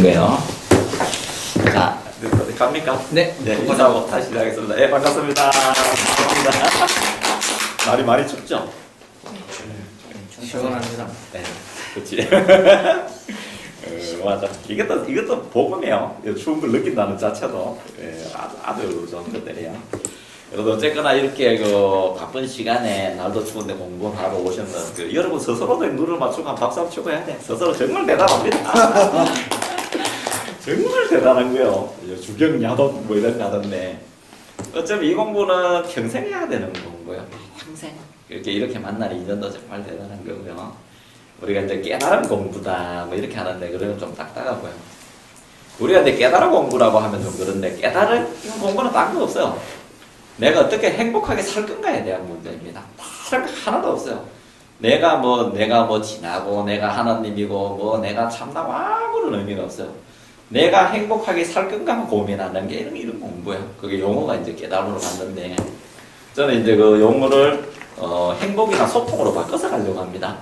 거예요. 자, 어디 갑니까? 네. 네, 인사하고 다시 시작하겠습니다. 예, 반갑습니다. 반갑습니다. 날이 많이 춥죠? 시원합니다. 네, 그렇지. 맞아. 이것도 복음이에요. 추운 걸 느낀다는 자체도 아주 좋은 것들이에요. 그래도 어쨌거나 이렇게 그 바쁜 시간에 날도 추운데 공부하러 오셨는 여러분 스스로도 눈을 맞추고 한 박수 한번 치고 해야 돼. 스스로 정말 대단합니다. 정말 대단한 거예요. 주경야독 뭐 이런 거 하던데 어차피 이 공부는 평생 해야 되는 공부예요. 평생 이렇게 만날 인연도 정말 대단한 거고요. 우리가 이제 깨달은 공부다 뭐 이렇게 하는데 그러면 좀 딱딱하고요. 우리가 이제 깨달은 공부라고 하면 좀 그런데 깨달은 공부는 딴 거 없어요. 내가 어떻게 행복하게 살 건가에 대한 문제입니다. 다른 거 하나도 없어요. 내가 뭐 지나고 내가 하나님이고 뭐 내가 참나고 아무런 의미가 없어요. 내가 행복하게 살 건가 고민하는 게 이런 공부예요. 그게 용어가 이제 깨달음으로 갔는데 저는 이제 그 용어를 행복이나 소통으로 바꿔서 가려고 합니다.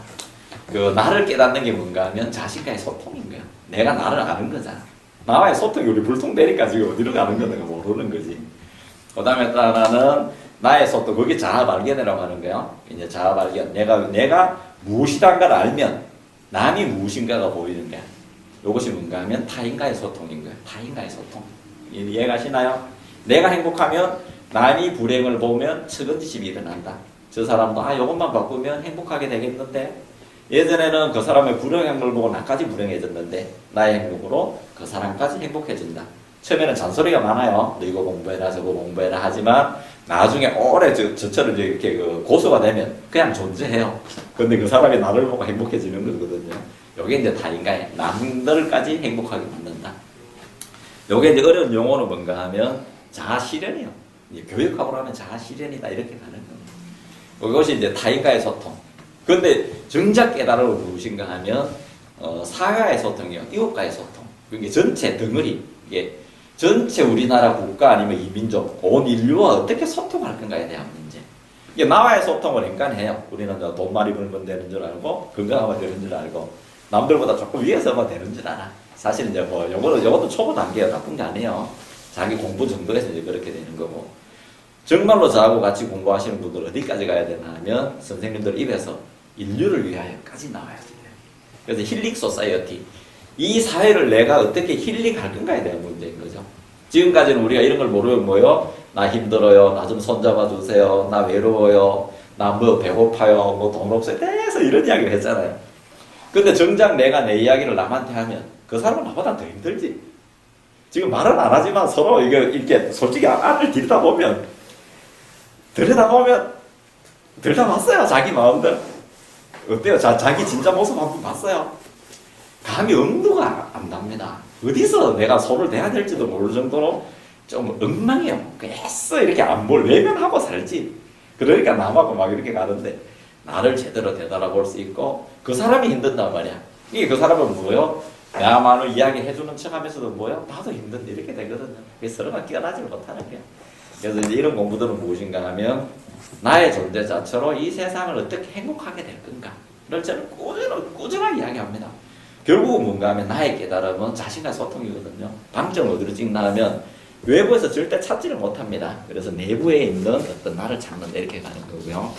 그 나를 깨닫는 게 뭔가 하면 자신과의 소통인 거야. 내가 나를 아는 거잖아. 나와의 소통이 우리 불통되니까 지금 어디로 가는 건가 모르는 거지. 그 다음에 또 하나는 나의 소통, 그게 자아발견이라고 하는 거예요. 이제 자아발견. 내가 무엇이란가를 알면 남이 무엇인가가 보이는 거야. 이것이 뭔가 하면 타인과의 소통인 거예요. 타인과의 소통. 이해가시나요? 내가 행복하면 남이 불행을 보면 측은지심이 일어난다. 저 사람도 이것만 바꾸면 행복하게 되겠는데 예전에는 그 사람의 불행한 걸 보고 나까지 불행해졌는데 나의 행복으로 그 사람까지 행복해진다. 처음에는 잔소리가 많아요. 너 이거 공부해라 저거 공부해라 하지만 나중에 오래 저처럼 이렇게 그 고수가 되면 그냥 존재해요. 근데 그 사람이 나를 보고 행복해지는 거거든요. 요게 이제 타인과의 남들까지 행복하게 만든다. 요게 이제 어려운 용어는 뭔가 하면 자아실현이에요. 교육학으로 하면 자아실현이다 이렇게 가는 겁니다. 이것이 이제 타인과의 소통. 근데 정작 깨달음을 무엇인가 하면 사회와의 소통이요. 이웃과의 소통. 그게 전체 덩어리. 이게 전체 우리나라 국가 아니면 이민족, 온 인류와 어떻게 소통할 건가에 대한 문제. 이게 나와의 소통을 인간해요. 우리는 돈 많이 벌면 되는 줄 알고 건강하면 되는 줄 알고 남들보다 조금 위에서만 되는 줄 알아. 사실 이제 뭐 요것도 초보 단계예요. 나쁜 게 아니에요. 자기 공부 정도에서 이제 그렇게 되는 거고. 정말로 저하고 같이 공부하시는 분들 어디까지 가야 되나 하면 선생님들 입에서 인류를 위하여까지 나와야 돼요. 그래서 힐링 소사이어티. 이 사회를 내가 어떻게 힐링할 건가에 대한 문제인 거죠. 지금까지는 우리가 이런 걸 모르면 뭐요? 나 힘들어요. 나 좀 손잡아 주세요. 나 외로워요. 나 뭐 배고파요. 뭐 돈 없어요. 계속 이런 이야기를 했잖아요. 근데 정작 내가 내 이야기를 남한테 하면 그 사람은 나보다 더 힘들지. 지금 말은 안 하지만 서로 이렇게 솔직히 안을 들여다보면 들여다봤어요. 자기 마음들. 어때요? 자기 진짜 모습 한번 봤어요. 감이 엄두가 안 납니다. 어디서 내가 손을 대야 될지도 모를 정도로 좀 엉망해요. 계속 이렇게 외면하고 살지. 그러니까 남하고 막 이렇게 가는데 나를 제대로 되돌아볼 수 있고 그 사람이 힘든단 말이야. 이게 그 사람은 뭐요? 나만을 이야기해주는 척 하면서도 뭐요? 나도 힘든데 이렇게 되거든요. 그래서 서로가 끼어나지 못하는 거야. 그래서 이제 이런 공부들은 무엇인가 하면 나의 존재 자체로 이 세상을 어떻게 행복하게 될 건가를 저는 꾸준하게 이야기합니다. 결국은 뭔가 하면 나의 깨달음은 자신과 소통이거든요. 방점을 어디로 찍나 하면 외부에서 절대 찾지를 못합니다. 그래서 내부에 있는 어떤 나를 찾는 데 이렇게 가는 거고요.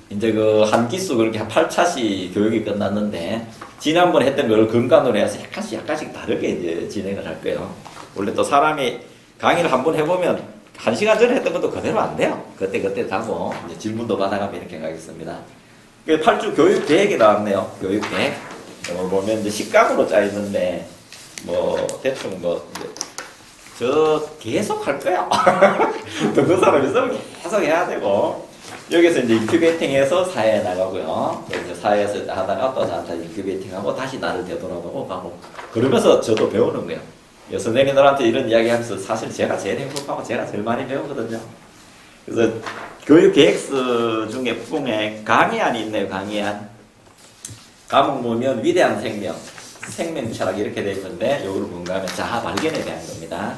이제 그 한 기수 그렇게 8차시 교육이 끝났는데 지난번에 했던 걸 근간으로 해서 약간씩 다르게 이제 진행을 할 거예요. 원래 또 사람이 강의를 한번 해보면 1시간 전에 했던 것도 그대로 안 돼요. 그때 하고 이제 질문도 받아가면 이렇게 가겠습니다. 8주 교육 계획이 나왔네요. 교육 계획. 보면 이제 식각으로 짜 있는데 뭐 대충 저 계속 할 거야. 듣는 사람이 있으면 계속 해야 되고 여기서 이제 인큐베이팅해서 사회에 나가고요. 이제 사회에서 하다가 또 저한테 인큐베이팅하고 다시 나를 되돌아보고 가고 그러면서 저도 배우는 거예요. 선생님들한테 이런 이야기하면서 사실 제가 제일 행복하고 제가 제일 많이 배우거든요. 그래서 교육 계획서 중에 강의안이 있네요. 강의안. 과목 보면 위대한 생명 철학 이렇게 되어 있는데 이걸 뭔가 하면 자아 발견에 대한 겁니다.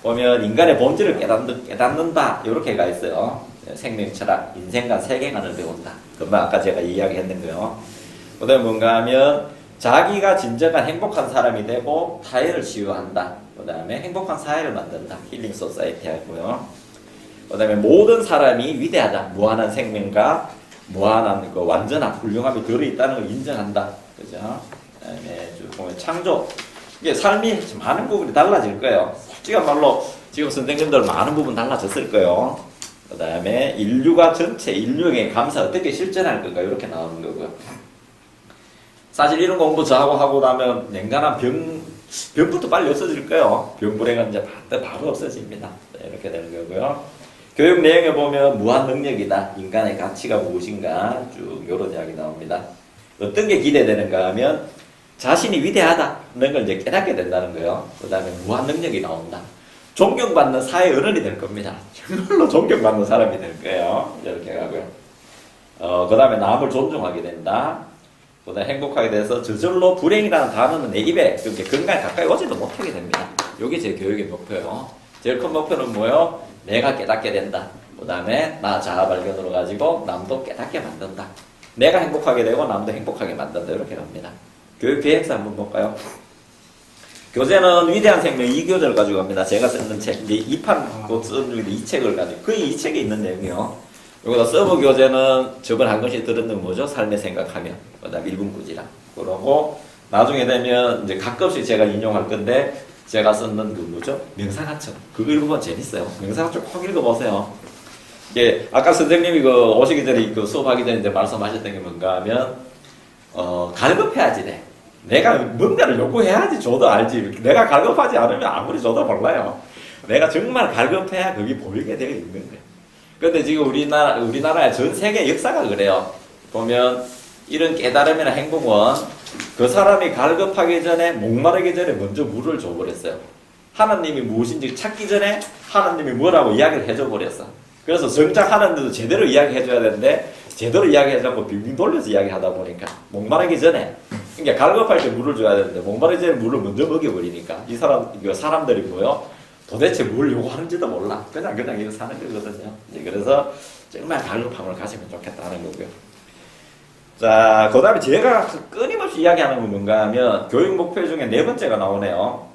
보면 인간의 본질을 깨닫는다 이렇게 가 있어요. 생명 철학, 인생관, 세계관을 배운다. 금방 아까 제가 이야기했는 거요. 그 다음에 뭔가 하면 자기가 진정한 행복한 사람이 되고 타인을 치유한다. 그 다음에 행복한 사회를 만든다. 힐링 소사이티 하고요. 그 다음에 모든 사람이 위대하다. 무한한 생명과 무한한 그 완전한 훌륭함이 들어있다는 걸 인정한다. 그죠? 그 다음에 쭉 보면 창조. 이게 삶이 많은 부분이 달라질 거예요. 솔직한 말로 지금 선생님들 많은 부분 달라졌을 거예요. 그 다음에 인류가 전체 인류에게 감사 어떻게 실천할 건가 이렇게 나오는 거고요. 사실 이런 공부 저하고 하고 나면 냉간한 병부터 빨리 없어질 거예요. 병불행은 이제 바로 없어집니다. 이렇게 되는 거고요. 교육 내용에 보면 무한 능력이다. 인간의 가치가 무엇인가 쭉 이런 이야기 나옵니다. 어떤 게 기대되는가 하면 자신이 위대하다는 걸 이제 깨닫게 된다는 거예요. 그 다음에 무한 능력이 나온다. 존경받는 사회 어른이 될 겁니다. 정말로 존경받는 사람이 될 거예요. 이렇게 가고요. 그 다음에 남을 존중하게 된다. 그 다음에 행복하게 돼서 저절로 불행이라는 단어는 내 입에 이렇게 건강에 가까이 오지도 못하게 됩니다. 이게 제 교육의 목표예요. 제일 큰 목표는 뭐예요? 내가 깨닫게 된다. 그 다음에 나 자아 발견으로 가지고 남도 깨닫게 만든다. 내가 행복하게 되고 남도 행복하게 만든다. 이렇게 갑니다. 교육 계획서 한번 볼까요? 교재는 위대한 생명 2교재를 가지고 갑니다. 제가 쓰는 책, 이제 2판 곧 쓰는 중인데 이 책을 가지고, 거의 이 책에 있는 내용이요. 여기다 서브 교재는 저번 한 것이 들었는 뭐죠? 삶의 생각하면. 그 다음 1분 꾸지람. 그러고, 나중에 되면 이제 가끔씩 제가 인용할 건데, 제가 쓰는 그 뭐죠? 명상하청. 그거 읽어보면 재밌어요. 명상하청 꼭 읽어보세요. 이게, 아까 선생님이 그 오시기 전에 그 수업하기 전에 이제 말씀하셨던 게 뭔가 하면, 갈급해야지 돼. 내가 뭔가를 요구해야지 저도 알지. 내가 갈급하지 않으면 아무리 저도 몰라요. 내가 정말 갈급해야 그게 보이게 되어 있는 거예요. 근데 지금 우리나라의 전 세계 역사가 그래요. 보면 이런 깨달음이나 행복은 그 사람이 갈급하기 전에, 목마르기 전에 먼저 물을 줘버렸어요. 하나님이 무엇인지 찾기 전에 하나님이 뭐라고 이야기를 해줘 버렸어. 그래서 정작 하나님도 제대로 이야기해줘야 되는데 제대로 이야기하자고 빙빙 돌려서 이야기하다 보니까 목마르기 전에, 그러니까 갈급할 때 물을 줘야 되는데 목마르기 전에 물을 먼저 먹여버리니까 사람들이 뭐요? 도대체 뭘 요구하는지도 몰라. 그냥 이렇게 사는 거거든요. 그래서 정말 갈급함을 가지면 좋겠다는 거고요. 자, 그 다음에 제가 끊임없이 이야기하는 건 뭔가 하면 교육 목표 중에 네 번째가 나오네요.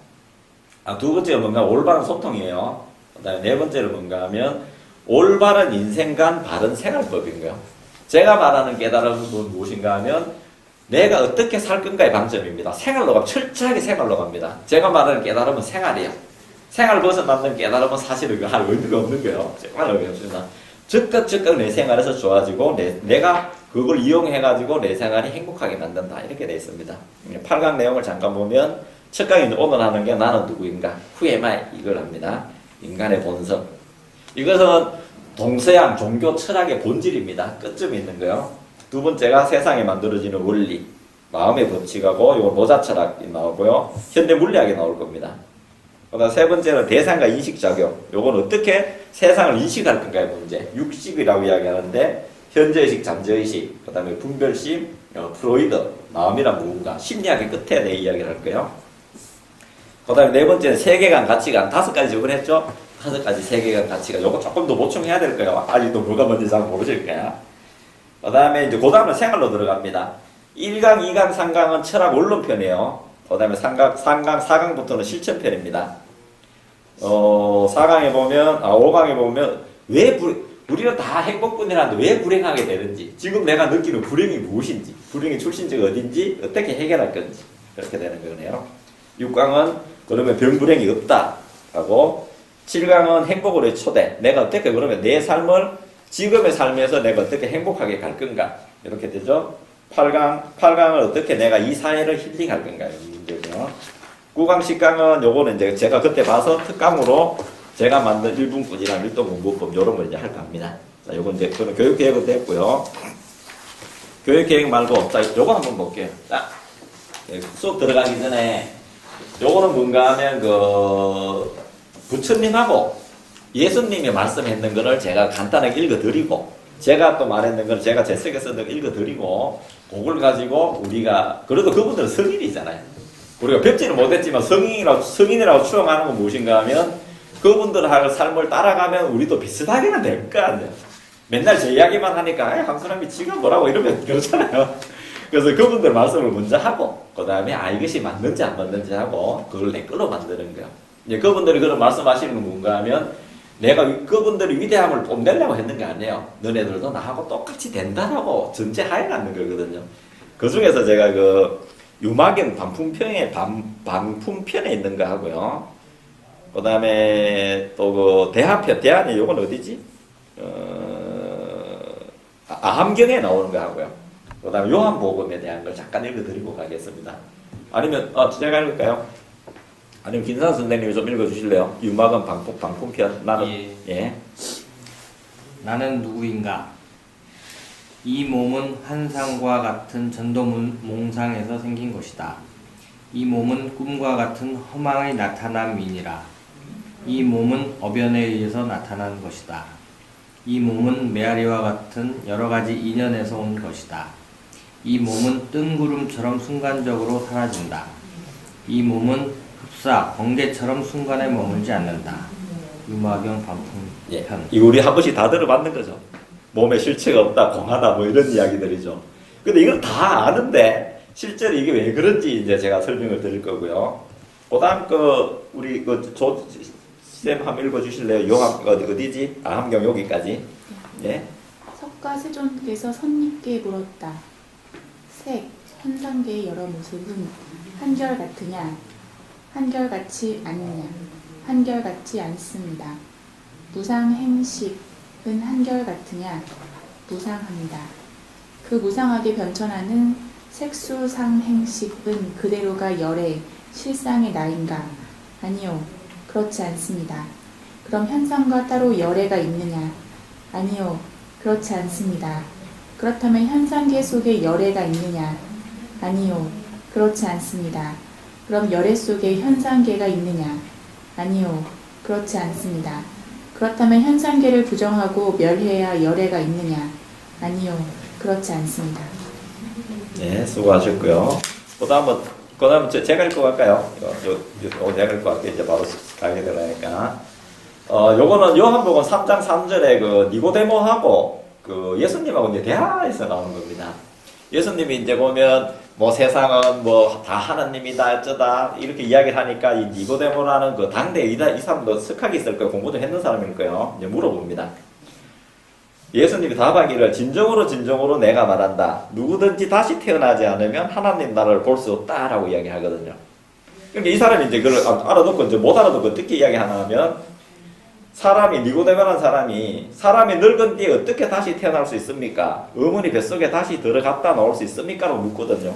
두 번째가 뭔가 올바른 소통이에요. 그 다음에 네 번째는 뭔가 하면 올바른 인생관 바른 생활법인 거예요. 제가 말하는 깨달음은 무엇인가 하면 내가 어떻게 살 건가의 방점입니다. 생활로 가면 철저하게 생활로 갑니다. 제가 말하는 깨달음은 생활이에요. 생활 벗어나는 깨달음은 사실은 할 의미가 없는 거예요. 정말 의미 없습니다. 즉각 내 생활에서 좋아지고 내가 그걸 이용해가지고 내 생활이 행복하게 만든다. 이렇게 되어 있습니다. 8강 내용을 잠깐 보면 첫 강이 오늘 하는 게 나는 누구인가? Who am I? 이걸 합니다. 인간의 본성. 이것은 동서양 종교 철학의 본질입니다. 끝쯤에 있는 거요. 두 번째가 세상에 만들어지는 원리, 마음의 법칙하고 요 노자 철학이 나오고요. 현대 물리학이 나올 겁니다. 그다음 세 번째는 대상과 인식작용. 요건 어떻게 세상을 인식할 건가의 문제. 육식이라고 이야기하는데 현재의식, 잠재의식, 그 다음에 분별심, 프로이드, 마음이란 무언가, 심리학의 끝에 내 이야기를 할 거예요. 그 다음에 네 번째는 세계관, 가치관. 5가지 저번에 했죠? 5가지 세계관, 가치관. 요거 조금 더 보충해야 될 거예요. 아직도 뭐가 뭔지 잘 모르실 거야. 그 다음에 이제 그 다음은 생활로 들어갑니다. 1강, 2강, 3강은 철학 원론편이에요. 그 다음에 3강, 4강부터는 실천편입니다. 4강에 보면, 5강에 보면, 우리는 다 행복뿐이라는데 왜 불행하게 되는지, 지금 내가 느끼는 불행이 무엇인지, 불행의 출신지가 어딘지, 어떻게 해결할 건지, 그렇게 되는 거네요. 6강은, 그러면 병불행이 없다. 하고, 7강은 행복으로의 초대. 내가 어떻게 그러면 내 삶을, 지금의 삶에서 내가 어떻게 행복하게 갈 건가. 이렇게 되죠. 8강을 어떻게 내가 이 사회를 힐링할 건가. 문제죠. 9강, 10강은 요거는 이제 제가 그때 봐서 특강으로 제가 만든 1분 꾸준한 밀도 공부법 요런 걸 이제 할까 합니다. 자, 요건 이제 그런 교육 계획은 됐고요. 교육 계획 말고, 자, 요거 한번 볼게요. 자, 수업 들어가기 전에 요거는 뭔가 하면 부처님하고 예수님이 말씀했는 거를 제가 간단하게 읽어드리고, 제가 또 말했는 걸 제가 제 책에 쓴 걸 읽어드리고, 그걸 가지고 우리가, 그래도 그분들은 성인이잖아요. 우리가 뵙지는 못했지만 성인이라고 추앙하는 건 무엇인가 하면, 그분들하고 삶을 따라가면 우리도 비슷하게는 될 거 아니에요. 맨날 제 이야기만 하니까, 한 사람이 지가 뭐라고 이러면 그렇잖아요. 그래서 그분들 말씀을 먼저 하고 그 다음에 이것이 맞는지 안 맞는지 하고 그걸 내 걸로 만드는 거야. 이제 그분들이 그런 말씀하시는 건 뭔가 하면 내가 그분들의 위대함을 뽐내려고 했는 게 아니에요. 너네들도 나하고 똑같이 된다라고 전제하에 갖는 거거든요. 그 중에서 제가 그 유마경 반품편에 있는 거 하고요. 그 다음에 또 그 대하편, 대하는 요건 어디지? 아함경에 나오는 거 하고요. 그 다음에 요한복음에 대한 걸 잠깐 읽어드리고 가겠습니다. 아니면, 제가 읽을까요? 아니면 김산 선생님이 좀 읽어주실래요? 유마경 반품편. 나는, 예. 나는 누구인가? 이 몸은 환상과 같은 전도 몽상에서 생긴 것이다. 이 몸은 꿈과 같은 허망의 나타남이니라. 이 몸은 어변에 의해서 나타난 것이다. 이 몸은 메아리와 같은 여러 가지 인연에서 온 것이다. 이 몸은 뜬구름처럼 순간적으로 사라진다. 이 몸은 흡사, 번개처럼 순간에 머물지 않는다. 유마경 반품편. 예. 이거 우리 한 번씩 다 들어봤는 거죠. 몸에 실체가 없다, 공하다, 뭐 이런 이야기들이죠. 근데 이걸 다 아는데, 실제로 이게 왜 그런지 이제 제가 설명을 드릴 거고요. 그 다음 우리 쌤 한번 읽어주실래요? 어디지? 함경 여기까지. 예. 석가세존께서 선님께 물었다. 색, 현상계의 여러 모습은 한결같으냐? 한결같이 않느냐? 한결같지 않습니다. 무상행식, 은 한결같으냐? 무상합니다. 그 무상하게 변천하는 색수상행식은 그대로가 열의 실상의 나인가? 아니요, 그렇지 않습니다. 그럼 현상과 따로 열애가 있느냐? 아니요, 그렇지 않습니다. 그렇다면 현상계 속에 열애가 있느냐? 아니요, 그렇지 않습니다. 그럼 열애 속에 현상계가 있느냐? 아니요, 그렇지 않습니다. 그렇다면 현상계를 부정하고 멸해야 열애가 있느냐? 아니요, 그렇지 않습니다. 네, 수고하셨고요. 그 다음은 제가 읽고 갈까요? 제가 읽고 갈게요. 이제 바로 가게 되니까. 요거는 요한복음 3장 3절에 그 니고데모하고 그 예수님하고 이제 대화에서 나오는 겁니다. 예수님이 이제 보면 뭐 세상은 뭐 다 하나님이다 어쩌다 이렇게 이야기를 하니까 이 니고데모라는 그 당대 이 사람도 석학이 있을 거예요. 공부 좀 했는 사람일 거예요. 이제 물어봅니다. 예수님이 답하기를 진정으로 내가 말한다. 누구든지 다시 태어나지 않으면 하나님 나라를 볼 수 없다라고 이야기하거든요. 그러니까 이 사람이 이제 그걸 알아듣고 이제 못 알아듣고 어떻게 이야기하나 하면 니고데모라는 사람이 늙은 뒤에 어떻게 다시 태어날 수 있습니까? 어머니 뱃속에 다시 들어갔다 나올 수 있습니까? 라고 묻거든요.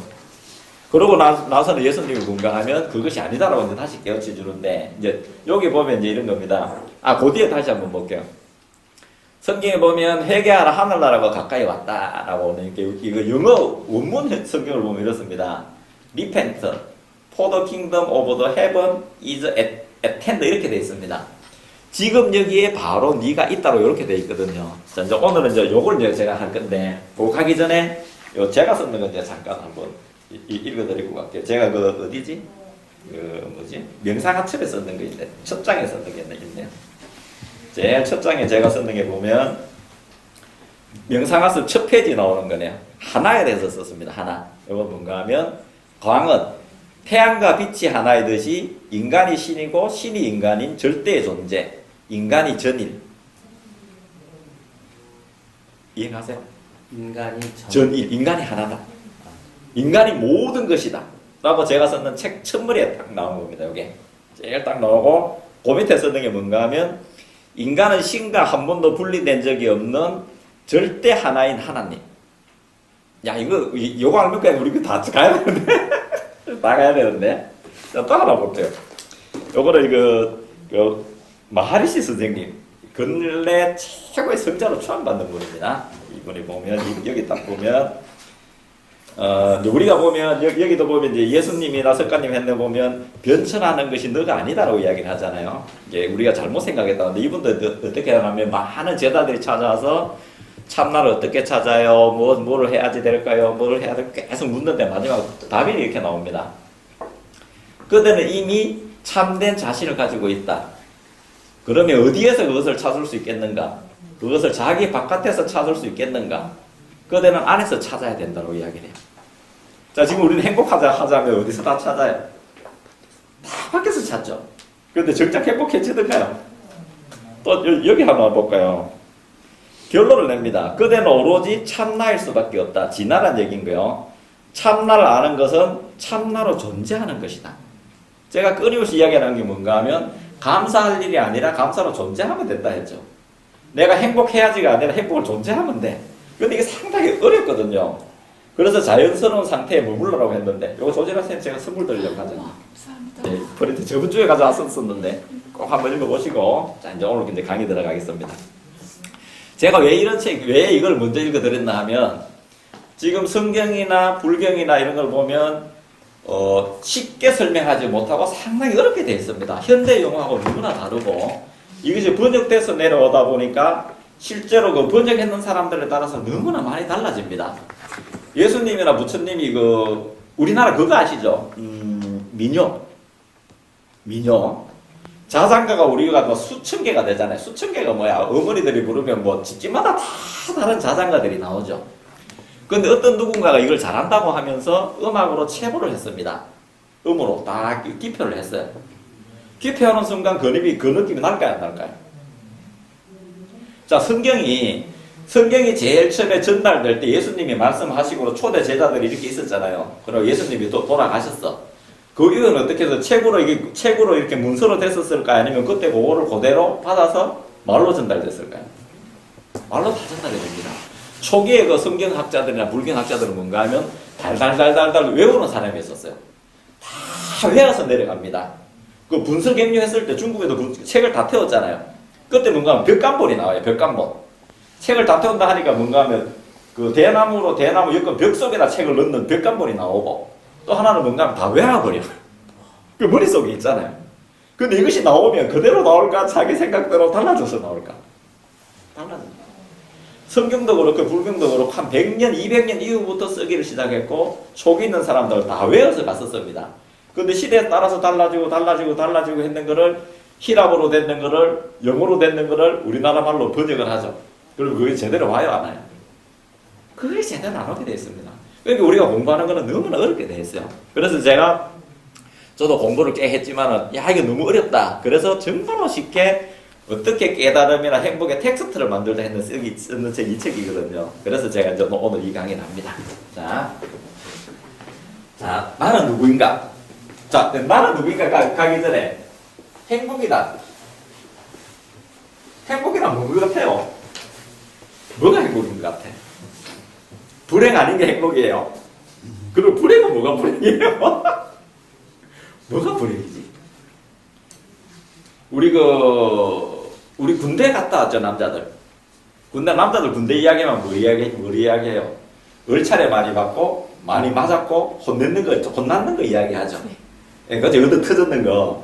그러고 나서는 예수님이 뭔가 하면 그것이 아니다라고 이제 다시 깨우쳐 주는데, 이제 여기 보면 이제 이런 겁니다. 그 뒤에 다시 한번 볼게요. 성경에 보면 회개하라 하늘나라가 가까이 왔다라고 이거 영어 원문 성경을 보면 이렇습니다. Repent, for the kingdom of the heaven is at hand 이렇게 되어 있습니다. 지금 여기에 바로 네가 있다로 이렇게 되어 있거든요. 자, 이제 오늘은 이제 요걸 이제 제가 할 건데, 그거 가기 전에 제가 썼는 건 이제 잠깐 한번 읽어드리고 갈게요. 제가 어디지? 명상하첩에 썼는 거 있는데, 첫 장에 썼는 게 있네요. 제일 첫 장에 제가 썼는 게 보면, 명상하첩 첫 페이지 나오는 거네요. 하나에 대해서 썼습니다. 하나. 이거 뭔가 하면, 광은 태양과 빛이 하나이듯이 인간이 신이고 신이 인간인 절대의 존재. 인간이 전일. 이해가세요? 인간이 전일. 인간이 하나다. 인간이 모든 것이다. 라고 제가 썼는 책 첫머리에 딱 나온 겁니다. 이게 제일 딱 나오고 그 밑에 썼는 게 뭔가 하면 인간은 신과 한 번도 분리된 적이 없는 절대 하나인 하나님. 야 이거 알면 그냥 우리 다 가야 되는데 다 가야 되는데 자, 또 하나 볼게요. 요거는 마하리시 선생님 근래 최고의 성자로 추앙받는 분입니다. 이분이 보면 여기 딱 보면 우리가 보면 여기도 보면 이제 예수님이나 석가님 했는 보면 변천하는 것이 너가 아니다라고 이야기를 하잖아요. 이게 우리가 잘못 생각했다는데 이분도 어떻게 하냐면 많은 제자들이 찾아와서 참나를 어떻게 찾아요? 뭐를 해야지 될까요? 뭐를 해야 될까? 계속 묻는데 마지막 답이 이렇게 나옵니다. 그들은 이미 참된 자신을 가지고 있다. 그러면 어디에서 그것을 찾을 수 있겠는가? 그것을 자기 바깥에서 찾을 수 있겠는가? 그들은 안에서 찾아야 된다고 이야기를 해요. 자, 지금 우리는 하자면 어디서 다 찾아요? 다 밖에서 찾죠. 그런데 정작 행복해지던가요? 또 여기 한번 볼까요? 결론을 냅니다. 그대는 오로지 참나일 수밖에 없다. 진나란 얘기인 거요. 참나를 아는 것은 참나로 존재하는 것이다. 제가 끊임없이 이야기하는 게 뭔가 하면 감사할 일이 아니라 감사로 존재하면 된다 했죠. 내가 행복해야지가 아니라 행복을 존재하면 돼. 근데 이게 상당히 어렵거든요. 그래서 자연스러운 상태에 머물러라고 했는데 요거 조진아 제가 선물 드리려고 하죠. 감사합니다. 네, 프린트 저번 주에 가져왔었는데 꼭 한번 읽어보시고 자 이제 오늘 이제 강의 들어가겠습니다. 제가 왜 이걸 먼저 읽어드렸나 하면 지금 성경이나 불경이나 이런 걸 보면 쉽게 설명하지 못하고 상당히 어렵게 되어 있습니다. 현대 용어하고 너무나 다르고 이것이 번역돼서 내려오다 보니까 실제로 그 번역했는 사람들에 따라서 너무나 많이 달라집니다. 예수님이나 부처님이 우리나라 그거 아시죠? 민요. 자장가가 우리가 뭐 수천 개가 되잖아요. 수천 개가 뭐야? 어머니들이 부르면 뭐 집집마다 다 다른 자장가들이 나오죠. 근데 어떤 누군가가 이걸 잘한다고 하면서 음악으로 체보를 했습니다. 음으로 딱 기표를 했어요. 기표하는 순간 그 느낌이 날까요, 안 날까요? 자, 성경이 제일 처음에 전달될 때 예수님이 말씀하시고 초대 제자들이 이렇게 있었잖아요. 그리고 예수님이 또 돌아가셨어. 그 이유는 어떻게 해서 책으로 이렇게 문서로 됐었을까요? 아니면 그때 그거를 그대로 받아서 말로 전달됐을까요? 말로 다 전달이 됩니다. 초기에 그 성경학자들이나 불경학자들은 뭔가 하면 달달달달달 외우는 사람이 있었어요. 다 외워서 내려갑니다. 그 분서경유 했을 때 중국에도 책을 다 태웠잖아요. 그때 뭔가 하면 벽간본이 나와요. 벽간본. 책을 다 태운다 하니까 뭔가 하면 그 대나무 여건 벽 속에다 책을 넣는 벽간본이 나오고 또 하나는 뭔가 하면 다 외워버려. 그 머릿속에 있잖아요. 근데 이것이 나오면 그대로 나올까? 자기 생각대로 달라져서 나올까? 달라집니다. 성경도 그렇고 불경도 그렇고 한 100년, 200년 이후부터 쓰기를 시작했고 초기 있는 사람들 다 외워서 갔었습니다. 근데 시대에 따라서 달라지고 했는 거를 히랍어로 됐는 거를 영어로 됐는 거를 우리나라 말로 번역을 하죠. 그리고 그게 제대로 와요, 안 와요? 그게 제대로 안 오게 돼 있습니다. 그러니까 우리가 공부하는 거는 너무나 어렵게 돼 있어요. 그래서 저도 공부를 꽤 했지만은 야 이거 너무 어렵다. 그래서 정말로 쉽게 어떻게 깨달음이나 행복의 텍스트를 만들다 했는 쓰는 책 이 책이거든요. 그래서 제가 이제 오늘 이 강의를 합니다. 자, 나는 누구인가? 자, 나는 누구인가 가기 전에 행복이란 뭔 것 같아요? 뭐가 행복인 것 같아? 불행 아닌 게 행복이에요. 그리고 불행은 뭐가 불행이에요? 뭐가 불행이지? 우리 군대 갔다 왔죠, 남자들. 남자들 군대 이야기하면 뭘 이야기해요? 얼차례 많이 받고, 많이 맞았고, 혼났는 거 이야기하죠. 그죠? 얻어 터졌는 거.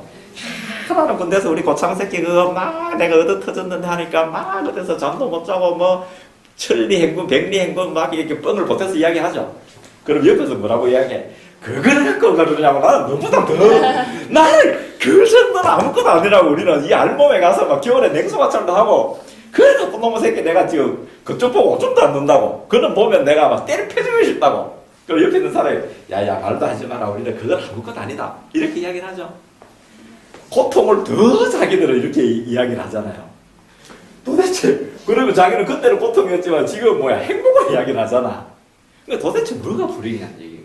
하나는 군대에서 우리 고창새끼 내가 얻어 터졌는데 하니까 막 어디서 잠도 못 자고 천리행군, 백리행군 막 이렇게 뻥을 보태서 이야기하죠. 그럼 옆에서 뭐라고 이야기해? 그거를 갖고 그러냐고 나는 너보다 나는 그 정도는 아무것도 아니라고 우리는 이 알몸에 가서 막 겨울에 냉소마찰도 하고 그래서 놈의 새끼 내가 지금 그쪽 보고 오줌도 안 넣는다고 그는 보면 내가 막 때려 패주고 싶다고 그럼 옆에 있는 사람이 야야 말도 하지 마라 우리는 그건 아무것도 아니다 이렇게 이야기를 하죠. 고통을 더 자기들은 이렇게 이야기를 하잖아요. 도대체 그러면 자기는 그때는 고통이었지만 지금 행복을 이야기를 하잖아. 그러니까 도대체 뭐가 불행이냐는 얘기예요.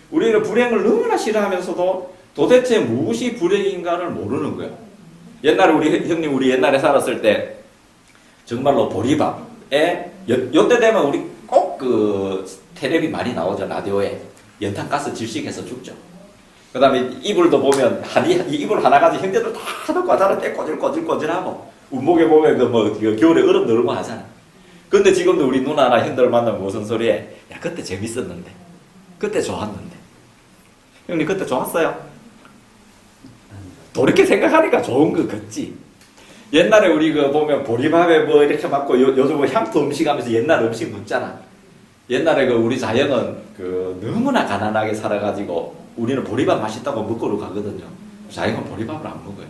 우리는 불행을 너무나 싫어하면서도 도대체 무엇이 불행인가를 모르는 거예요. 옛날에 우리 옛날에 살았을 때 정말로 보리밥에 요때 되면 우리 꼭 텔레비 많이 나오죠. 라디오에 연탄가스 질식해서 죽죠. 그 다음에 이불도 보면 이불 하나 가지고 형제들 다 넣고 하잖아. 때 꼬질꼬질하고 운목에 보면 겨울에 얼음 넣고 하잖아. 근데 지금도 우리 누나나 형들 만나면 무슨 소리해? 야 그때 재밌었는데 그때 좋았는데 형님 그때 좋았어요? 돌이켜 생각하니까 좋은 거 같지. 옛날에 우리 보면 보리밥에 이렇게 맞고 요즘 향토 음식 하면서 옛날 음식 묻잖아. 옛날에 우리 자연은 너무나 가난하게 살아가지고 우리는 보리밥 맛있다고 먹으러 가거든요. 자연은 보리밥을 안 먹어요.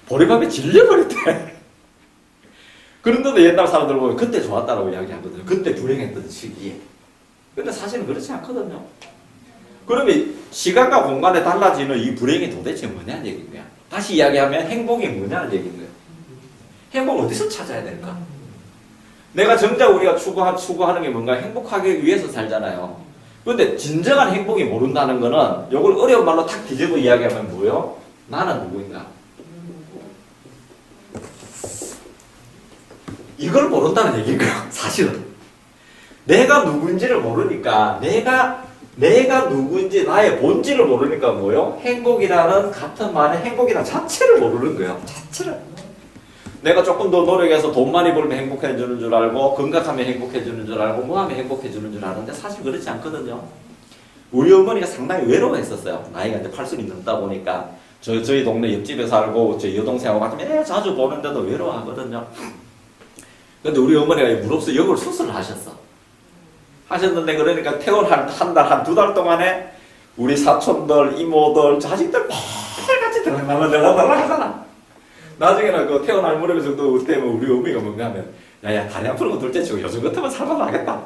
보리밥에 질려버렸대. 그런데도 옛날 사람들 보면 그때 좋았다라고 이야기하거든요. 그때 불행했던 시기에. 근데 사실은 그렇지 않거든요. 그러면 시간과 공간에 달라지는 이 불행이 도대체 뭐냐는 얘기인 거야. 다시 이야기하면 행복이 뭐냐는 얘기인 거야. 행복을 어디서 찾아야 될까? 내가 정작 우리가 추구하는 게 뭔가 행복하기 위해서 살잖아요. 근데 진정한 행복이 모른다는 거는 이걸 어려운 말로 탁 뒤집어 이야기하면 뭐예요? 나는 누구인가? 이걸 모른다는 얘기인 거야, 사실은. 내가 누구인지를 모르니까, 내가 누구인지 나의 본질을 모르니까 뭐예요? 행복이라는 같은 말의 행복이라는 자체를 모르는 거예요. 자체를. 내가 조금 더 노력해서 돈 많이 벌면 행복해지는 줄 알고, 건강하면 행복해지는 줄 알고, 뭐 하면 행복해지는 줄 아는데 사실 그렇지 않거든요. 우리 어머니가 상당히 외로워했었어요. 나이가 이제 80이 넘다 보니까. 저희 동네 옆집에 살고, 저 여동생하고 같으면 자주 보는데도 외로워하거든요. 근데 우리 어머니가 무릎수 역을 수술을 하셨는데, 그러니까 퇴원한 한 달, 한 두 달 동안에 우리 사촌들, 이모들, 자식들 매일같이 들락날락하잖아. 나중에는 그 퇴원할 무렵에 정도 되면 우리 어머니가 뭔가 하면, 야, 다리 아픈 건 둘째 치고 요즘 같으면 살만하겠다.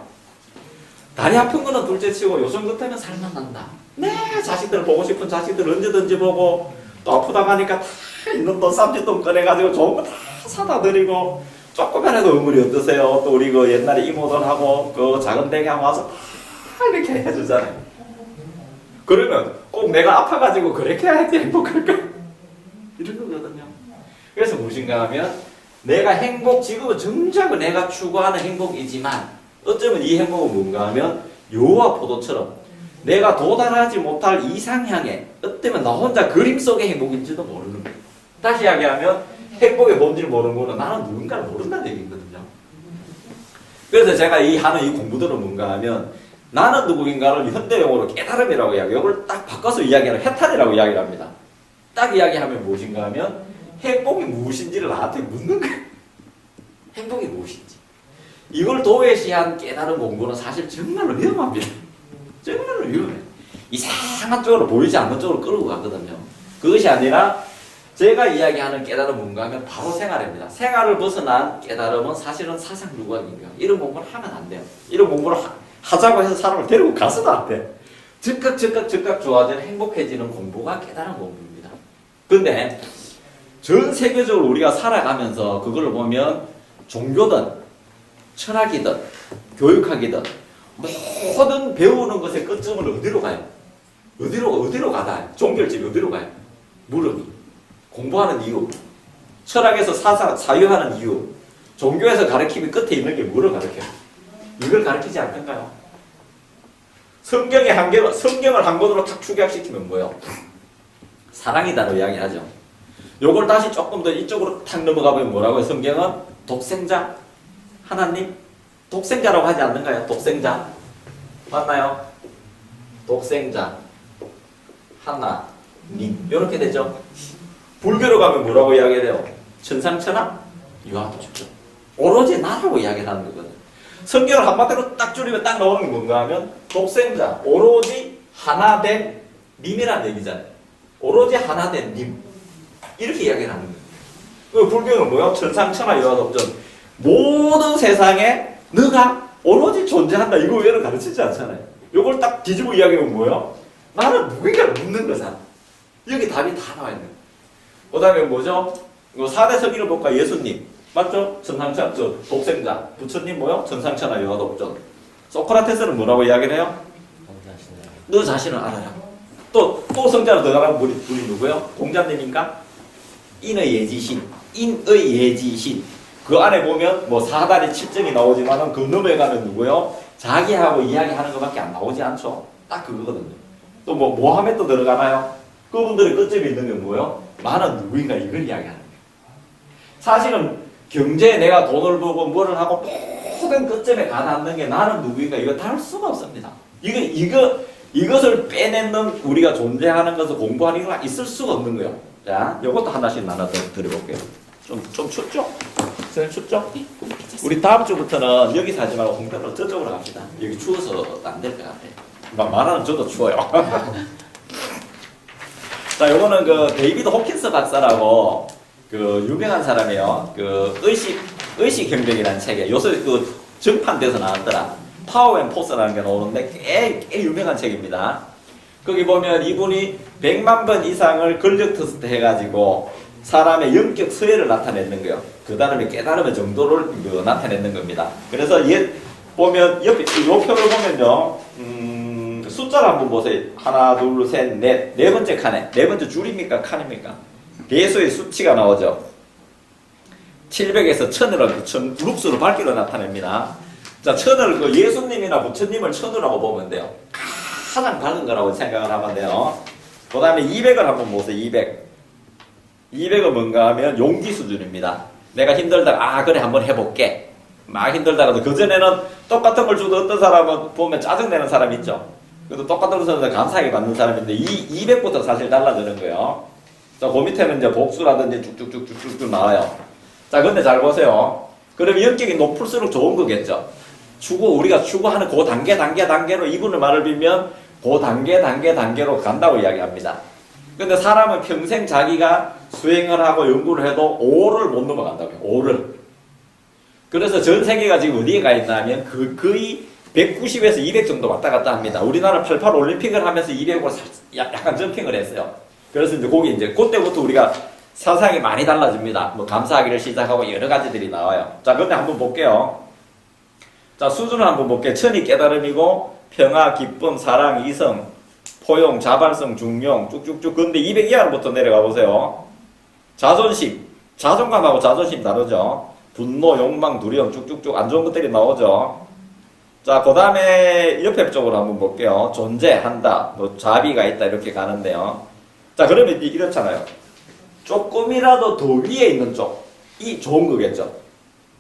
다리 아픈 거는 둘째 치고 요즘 같으면 살만한다. 네, 자식들 보고 싶은 자식들 언제든지 보고, 또 아프다고 하니까 다 있는 돈, 쌈짓돈 꺼내가지고 좋은 거 다 사다 드리고, 조금이라도 어머니 어떠세요? 또 우리 그 옛날에 이모들하고 그 작은 댁에 와서 다 이렇게 해주잖아요. 그러면 꼭 내가 아파가지고 그렇게 해야지 행복할까? 이런 거거든요. 그래서 무엇인가 하면 내가 지금은 정작 내가 추구하는 행복이지만 어쩌면 이 행복은 뭔가 하면 요와 포도처럼 내가 도달하지 못할 이상향의 어쩌면 나 혼자 그림 속의 행복인지도 모르는 거예요. 다시 이야기하면 행복의 본질을 모르는 거는 나는 누군가를 모른다는 얘기거든요. 그래서 제가 하는 이 공부들은 뭔가 하면 나는 누구인가를 현대용어로 깨달음이라고 이야기해요. 이걸 딱 바꿔서 이야기하는 해탈이라고 이야기를 합니다. 딱 이야기하면 무엇인가 하면 행복이 무엇인지를 나한테 묻는 거예요. 행복이 무엇인지. 이걸 도외시한 깨달음 공부는 사실 정말로 위험합니다. 정말로 위험해요. 이상한 쪽으로 보이지 않는 쪽으로 끌고 가거든요. 그것이 아니라 제가 이야기하는 깨달음 뭔가 하면 바로 생활입니다. 생활을 벗어난 깨달음은 사실은 사상 누각이고요. 이런 공부를 하면 안 돼요. 이런 공부를 하자고 해서 사람을 데리고 가서도 안 돼. 즉각 좋아지는 행복해지는 공부가 깨달음 공부입니다. 근데 전 세계적으로 우리가 살아가면서 그걸 보면 종교든 철학이든 교육학이든 모든 배우는 것의 끝점은 어디로 가요? 어디로 가다? 종결집이 어디로 가요? 물음이. 공부하는 이유, 철학에서 사유하는 이유, 종교에서 가르침이 끝에 있는 게 뭐를 가르쳐요? 이걸 가르치지 않던가요? 성경을 한 권으로 탁 축약시키면 뭐예요? 사랑이다로 이야기하죠. 요걸 다시 조금 더 이쪽으로 탁 넘어가보면 뭐라고요? 성경은 독생자, 하나님, 독생자라고 하지 않는가요? 독생자. 맞나요? 독생자, 하나님. 이렇게 되죠. 불교로 가면 뭐라고 이야기를 해요? 천상천하? 유아주죠. 오로지 나라고 이야기를 하는 거거든요. 성경을 한마디로 딱 줄이면 딱 나오는 게 뭔가 하면 독생자, 오로지 하나 된 님이라는 얘기잖아요. 오로지 하나 된 님. 이렇게 이야기를 하는 거예요. 불교는 뭐야? 천상천하 유아독전. 모든 세상에 너가 오로지 존재한다. 이거 외에는 가르치지 않잖아요. 이걸 딱 뒤집어 이야기하면 뭐예요? 나는 누군가를 묻는 거잖아. 여기 답이 다 나와 있는 거예요. 그 다음에 뭐죠? 4대 서기를 볼까? 예수님. 맞죠? 천상천하, 독생자. 부처님 뭐요? 천상천하 유아독전. 소크라테스는 뭐라고 이야기를 해요? 너 자신을 알아라. 또 성자로 들어가는 분이 누구요? 공자님인가? 인의 예지신. 그 안에 보면 뭐 4다리 7정이 나오지만은 그 넘어가면 누구요? 자기하고 이야기하는 것밖에 안 나오지 않죠? 딱 그거거든요. 또 모하메도 들어가나요? 그분들의 끝점이 있는 게 뭐예요? 나는 누구인가 이걸 이야기하는 거예요. 사실은 경제에 내가 돈을 벌고 뭐를 하고 모든 끝점에 가닿는 게 나는 누구인가 이거 다룰 수가 없습니다. 이것을 빼내는 우리가 존재하는 것을 공부하는 게 있을 수가 없는 거예요. 자, 이것도 하나씩 나눠 드려볼게요. 좀 춥죠? 선생님 춥죠? 우리 다음 주부터는 여기서 하지 말고 홍대로 저쪽으로 갑시다. 여기 추워서 안 될 것 같아. 말하는 저도 추워요. 자, 요거는 그 데이비드 호킨스 박사라고 그 유명한 사람이에요. 그 의식 경쟁이라는 책에 요새 그 정판돼서 나왔더라. 파워 앤 포스라는 게 나오는데 꽤 유명한 책입니다. 거기 보면 이분이 100만 번 이상을 근력 테스트 해가지고 사람의 영적 수혜를 나타내는 거예요. 그 다음에 깨달음의 정도를 나타내는 겁니다. 그래서 보면 옆에 이 표를 보면요, 숫자를 한번 보세요. 하나, 둘, 셋, 넷. 네 번째 칸에, 네 번째 줄입니까? 칸입니까? 배수의 수치가 나오죠. 700에서 1000이라고 룩수로 밝기로 나타냅니다. 자, 1000을 그 예수님이나 부처님을 1000이라고 보면 돼요. 가장 밝은 거라고 생각을 하면 돼요. 그 다음에 200을 한번 보세요. 200. 200은 뭔가 하면 용기 수준입니다. 내가 힘들다가 그래 한번 해볼게. 막 힘들다가도 그전에는 똑같은 걸 줘도 어떤 사람은 보면 짜증내는 사람 있죠. 그래도 똑같은 것을 감사하게 받는 사람인데 200부터 사실 달라지는 거예요. 자, 그 밑에는 이제 복수라든지 쭉쭉쭉쭉쭉 나와요. 자, 근데 잘 보세요. 그러면 영격이 높을수록 좋은 거겠죠. 우리가 추구하는 그 단계로 이분의 말을 빌면 그 단계로 간다고 이야기합니다. 근데 사람은 평생 자기가 수행을 하고 연구를 해도 5를 못 넘어간다고요. 5를. 그래서 전 세계가 지금 어디에 가 있냐면 거의 190에서 200 정도 왔다 갔다 합니다. 우리나라 88 올림픽을 하면서 200으로 약간 점핑을 했어요. 그래서 이제 그때부터 우리가 사상이 많이 달라집니다. 뭐 감사하기를 시작하고 여러 가지들이 나와요. 자, 근데 한번 볼게요. 자, 수준을 한번 볼게요. 천이 깨달음이고 평화, 기쁨, 사랑, 이성, 포용, 자발성, 중용 쭉쭉쭉. 근데 200 이하로부터 내려가 보세요. 자존심, 자존감하고 자존심 다르죠. 분노, 욕망, 두려움 쭉쭉쭉 안 좋은 것들이 나오죠. 자, 그 다음에 옆에 쪽으로 한번 볼게요. 존재한다, 뭐 자비가 있다 이렇게 가는데요. 자, 그러면 이렇잖아요. 조금이라도 더 위에 있는 쪽이 좋은 거겠죠.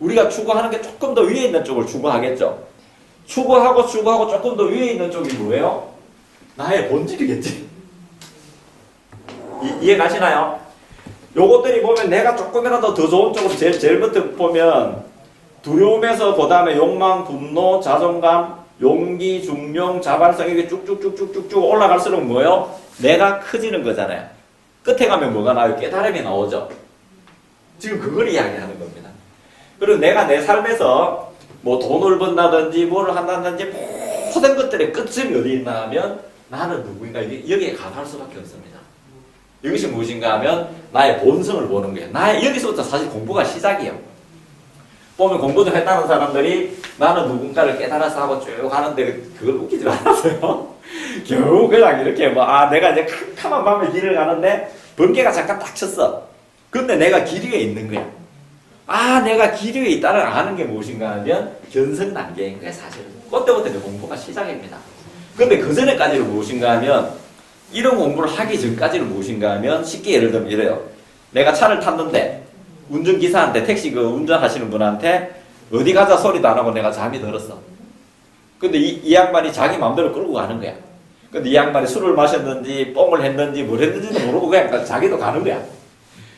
우리가 추구하는 게 조금 더 위에 있는 쪽을 추구하겠죠. 추구하고 조금 더 위에 있는 쪽이 뭐예요? 나의 본질이겠지. 이해 가시나요? 요것들이 보면 내가 조금이라도 더 좋은 쪽으로 제일부터 보면 두려움에서 그 다음에 욕망, 분노, 자존감, 용기, 중용, 자발성 이게 쭉쭉쭉쭉쭉 올라갈수록 뭐예요? 내가 커지는 거잖아요. 끝에 가면 뭐가 나와요? 깨달음이 나오죠. 지금 그걸 이야기하는 겁니다. 그리고 내가 내 삶에서 뭐 돈을 번다든지 뭐를 한다든지 모든 것들의 끝점이 어디 있나 하면 나는 누구인가 여기에 가할 수밖에 없습니다. 이것이 무엇인가 하면 나의 본성을 보는 거예요. 여기서부터 사실 공부가 시작이에요. 보면 공부 좀 했다는 사람들이 나는 누군가를 깨달아서 하고 쭉 하는데 그걸 웃기지 말았어요. 겨우 그냥 이렇게 내가 이제 캄캄한 밤에 길을 가는데 번개가 잠깐 딱 쳤어. 근데 내가 길 위에 있는 거야. 내가 길 위에 있다는 아는 게 무엇인가 하면 견성 단계인 거야, 사실은. 그때부터 이제 공부가 시작입니다. 근데 그 전에까지는 무엇인가 하면 이런 공부를 하기 전까지는 무엇인가 하면 쉽게 예를 들면 이래요. 내가 차를 탔는데 운전기사한테 택시 운전하시는 분한테 어디 가자 소리도 안 하고 내가 잠이 들었어. 근데 이 양반이 자기 마음대로 끌고 가는 거야. 근데 이 양반이 술을 마셨는지 뽕을 했는지 뭘 했는지도 모르고 그냥 자기도 가는 거야.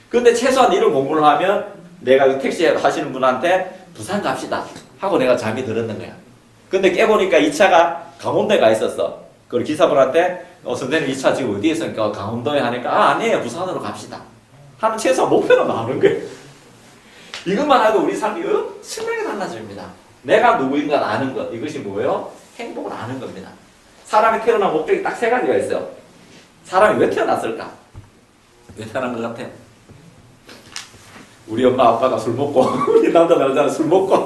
근데 최소한 이런 공부를 하면 내가 택시 하시는 분한테 부산 갑시다 하고 내가 잠이 들었는 거야. 근데 깨보니까 이 차가 강원도에 가 있었어. 그걸 기사분한테 선생님 이 차 지금 어디에 있으니까 강원도에 하니까 아니에요, 부산으로 갑시다 하는 최소한 목표는 나오는 거예요. 이것만 해도 우리 삶이 엄청나게 달라집니다. 내가 누구인가 아는 것, 이것이 뭐예요? 행복을 아는 겁니다. 사람이 태어난 목적이 딱 3가지가 있어요. 사람이 왜 태어났을까? 왜 태어난 것 같아요? 우리 엄마 아빠가 술 먹고 우리 남자 여자는 술 먹고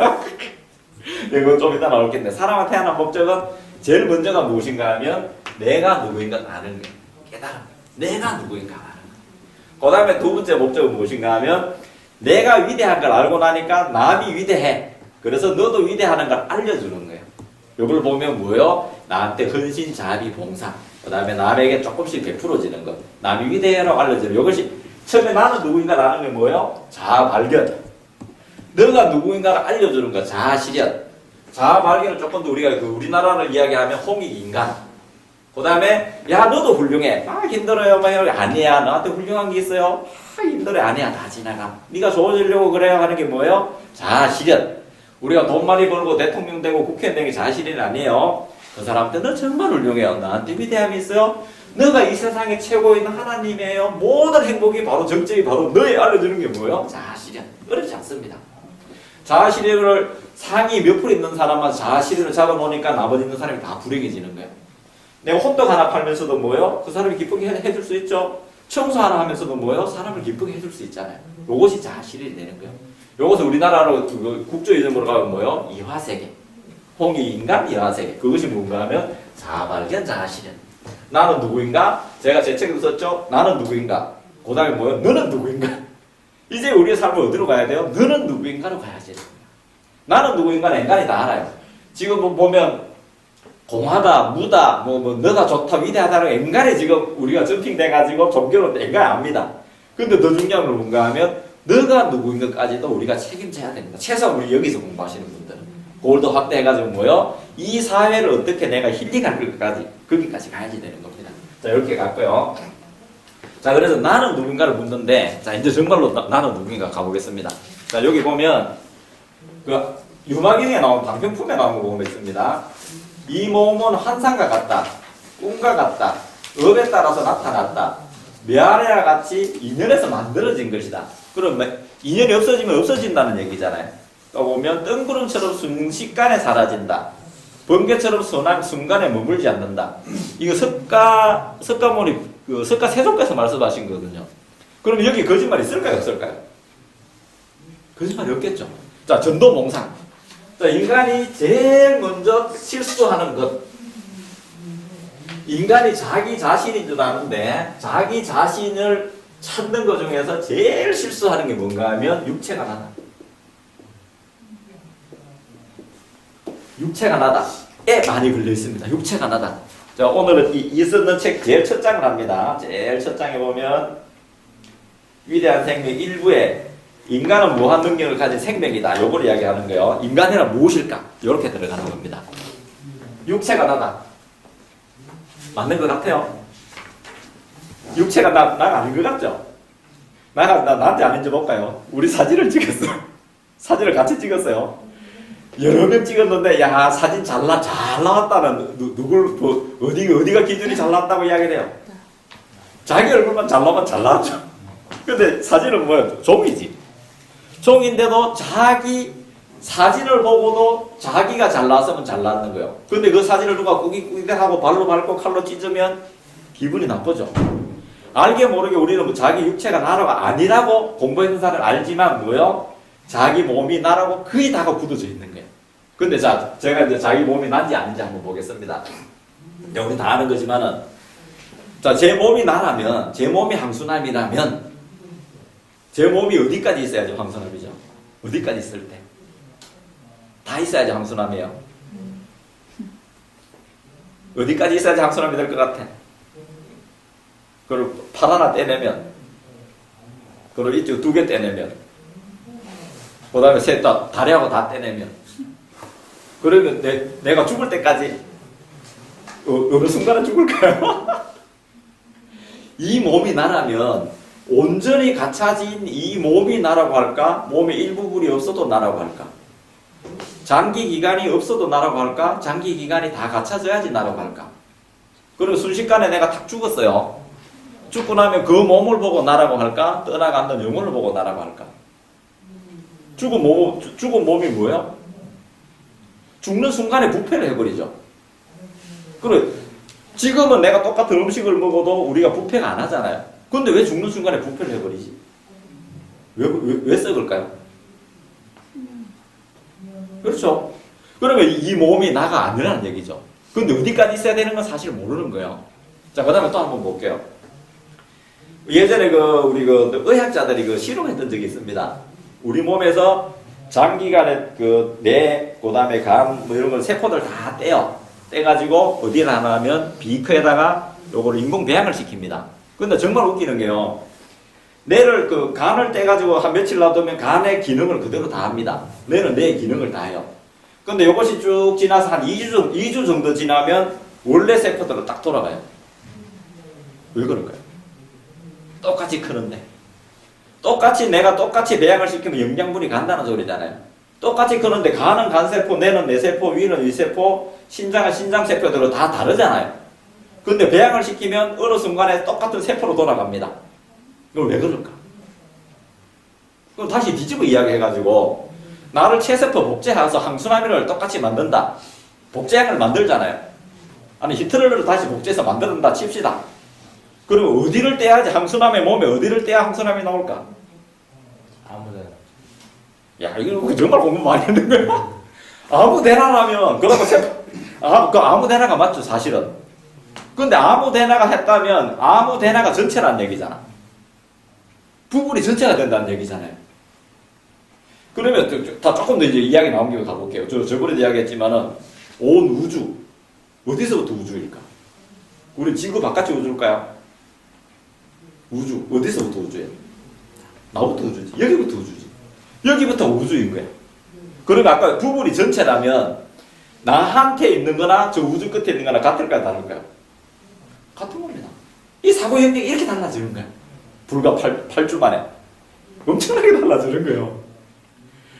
이건 좀 이따 나올 텐데, 사람이 태어난 목적은 제일 먼저가 무엇인가 하면 내가 누구인가 아는 거예요. 깨달음. 내가 누구인가 아는 거예요. 그 다음에 두 번째 목적은 무엇인가 하면 내가 위대한 걸 알고 나니까 남이 위대해. 그래서 너도 위대하는 걸 알려주는 거예요. 이걸 보면 뭐예요? 나한테 헌신, 자비, 봉사. 그 다음에 남에게 조금씩 베풀어지는 것. 남이 위대해라고 알려주는 것. 이것이 처음에 나는 누구인가 아는 게 뭐예요? 자아 발견. 너가 누구인가를 알려주는 것. 자아 실현. 자아 발견을 조금 더 우리가 우리나라를 이야기하면 홍익인간. 그 다음에 야 너도 훌륭해. 힘들어요. 아니야. 너한테 훌륭한 게 있어요. 힘들어. 아니야. 다 지나가. 네가 좋아지려고 그래요 하는 게 뭐예요? 자아 실현. 우리가 돈 많이 벌고 대통령 되고 국회의원 되는 게 자아 실현이 아니에요. 그 사람한테 너 정말 훌륭해요. 나한테 위대함이 있어요. 너가 이 세상에 최고인 하나님이에요. 모든 행복이 바로 정점이 바로 너에 알려주는 게 뭐예요? 자아 실현. 어렵지 않습니다. 자아실현을 상위 몇 프로 있는 사람만 자아실현을 잡아놓으니까 나머지 있는 사람이 다 불행해지는 거예요. 내가 호떡 하나 팔면서도 뭐요? 그 사람이 기쁘게 해줄 수 있죠. 청소 하나 하면서도 뭐요? 사람을 기쁘게 해줄 수 있잖아요. 요것이 자아실현이 되는 거예요. 요것을 우리나라로 국조 이름으로 가면 뭐요? 이화세계. 홍익인간 이화세계. 그것이 뭔가 하면 자아발견 자아실현. 나는 누구인가? 제가 제 책에도 썼죠. 나는 누구인가? 그 다음에 뭐요? 너는 누구인가? 이제 우리의 삶을 어디로 가야 돼요? 너는 누구인가로 가야지. 나는 누구인가는 인간이 다 알아요. 지금 뭐 보면 공하다, 무다, 뭐 너가 좋다, 위대하다는 인간이 지금 우리가 점핑돼가지고 종교는 인간이 압니다. 근데 더 중요한 건 뭔가 하면 너가 누구인가까지도 우리가 책임져야 됩니다. 최소한 우리 여기서 공부하시는 분들은 그걸 더 확대해가지고 뭐요? 이 사회를 어떻게 내가 힐링할 것까지 거기까지 가야지 되는 겁니다. 자, 이렇게 갔고요. 자, 그래서 나는 누군가를 묻는데, 자, 이제 정말로 나는 누군가 가보겠습니다. 자, 여기 보면, 유마경에 나온 방평품에 나온 거 보면 있습니다. 이 몸은 환상과 같다. 꿈과 같다. 업에 따라서 나타났다. 메아리와 같이 인연에서 만들어진 것이다. 그럼 인연이 없어지면 없어진다는 얘기잖아요. 또 보면 뜬구름처럼 순식간에 사라진다. 번개처럼 순간에 머물지 않는다. 이거 석가모니 석가세종께서 말씀하신 거거든요. 그럼 여기 거짓말 있을까요, 없을까요? 거짓말이 없겠죠. 자, 전도몽상. 자, 인간이 제일 먼저 실수하는 것. 인간이 자기 자신인 줄 아는데 자기 자신을 찾는 것 중에서 제일 실수하는 게 뭔가 하면 육체가 나다. 육체가 나다에 많이 걸려 있습니다. 육체가 나다. 자, 오늘은 이 쓰는 책 제일 첫 장을 합니다. 제일 첫 장에 보면 위대한 생명 1부에 인간은 무한 능력을 가진 생명이다. 요걸 이야기하는 거예요. 인간이란 무엇일까? 이렇게 들어가는 겁니다. 육체가 나다. 맞는 것 같아요. 육체가 나가 아닌 것 같죠? 나한테 아닌지 볼까요? 우리 사진을 찍었어. 사진을 같이 찍었어요. 여러 명 찍었는데, 야, 사진 잘 나왔다는, 어디가 기준이 잘 나왔다고 이야기를 해요? 자기 얼굴만 잘 나오면 잘 나왔죠. 근데 사진은 뭐야? 종이지. 종인데도 자기 사진을 보고도 자기가 잘 나왔으면 잘 나왔는 거예요. 근데 그 사진을 누가 꾸깃꾸깃하고 발로 밟고 칼로 찢으면 기분이 나쁘죠. 알게 모르게 우리는 뭐 자기 육체가 나라고 아니라고 공부했는 사람은 알지만 뭐요? 자기 몸이 나라고 거의 다 굳어져 있는 거예요. 근데 자, 제가 이제 자기 몸이 난지 아닌지 한번 보겠습니다. 우리 다 아는 거지만은, 자, 제 몸이 나라면, 제 몸이 항순함이라면, 제 몸이 어디까지 있어야지 항순함이죠? 어디까지 있을 때? 다 있어야지 항순함이에요. 어디까지 있어야지 항순함이 될 것 같아? 그걸 팔 하나 떼내면, 그걸 이쪽 2개 떼내면, 그 다음에 다리하고 다 떼내면, 그러면 내가 죽을 때까지 어느 순간에 죽을까요? 이 몸이 나라면 온전히 갖춰진 이 몸이 나라고 할까? 몸의 일부분이 없어도 나라고 할까? 장기 기간이 없어도 나라고 할까? 장기 기간이 다 갖춰져야지 나라고 할까? 그리고 순식간에 내가 탁 죽었어요. 죽고 나면 그 몸을 보고 나라고 할까? 떠나가는 영혼을 보고 나라고 할까? 죽은 몸이 뭐예요? 죽는 순간에 부패를 해버리죠. 그래, 지금은 내가 똑같은 음식을 먹어도 우리가 부패가 안 하잖아요. 근데 왜 죽는 순간에 부패를 해버리지? 왜 썩을까요? 그렇죠. 그러면 이 몸이 나가 아니라는 얘기죠. 근데 어디까지 있어야 되는 건 사실 모르는 거예요. 자, 그 다음에 또 한번 볼게요. 예전에 우리 의학자들이 실험했던 적이 있습니다. 우리 몸에서 장기간에 뇌, 그 다음에 간, 이런 걸 세포들 다 떼가지고 어디에 하냐면 비커에다가 요거를 인공 배양을 시킵니다. 근데 정말 웃기는 게요. 뇌를, 간을 떼가지고 한 며칠 놔두면 간의 기능을 그대로 다 합니다. 뇌는 뇌의 기능을 다 해요. 근데 요것이 쭉 지나서 한 2주 정도 지나면 원래 세포들로 딱 돌아가요. 왜 그럴까요? 똑같이 크는데. 내가 똑같이 배양을 시키면 영양분이 간다는 소리잖아요. 똑같이 크는데 간은 간세포, 뇌는 뇌세포, 위는 위세포, 신장은 신장세포대로 다 다르잖아요. 근데 배양을 시키면 어느 순간에 똑같은 세포로 돌아갑니다. 그럼 왜 그럴까? 그럼 다시 뒤집어 이야기해가지고 나를 체세포 복제해서 항수나미를 똑같이 만든다. 복제약을 만들잖아요. 아니 히틀러를 다시 복제해서 만든다 칩시다. 그럼 어디를 떼야지 항수나미 몸에 어디를 떼야 항수나미 나올까? 아무데나. 야 이거 정말 공부 많이 했는 거야. 아무데나라면 그러면 그 아무데나가 맞죠 사실은. 근데 아무데나가 했다면 아무데나가 전체란 얘기잖아. 부분이 전체가 된다는 얘기잖아요. 그러면 다 조금 더 이제 이야기 나온 김에 가볼게요. 저번에도 이야기했지만은 온 우주 어디서부터 우주일까? 우리 지구 바깥이 우주일까요? 우주 어디서부터 우주예요? 나부터 우주지. 여기부터 우주지. 여기부터 우주인 거야. 그러니까 아까 부분이 전체라면 나한테 있는 거나 저 우주 끝에 있는 거나 같을까요? 다를까요? 같은 겁니다. 이 사고 형력이 이렇게 달라지는 거야. 불과 8주 만에. 엄청나게 달라지는 거예요.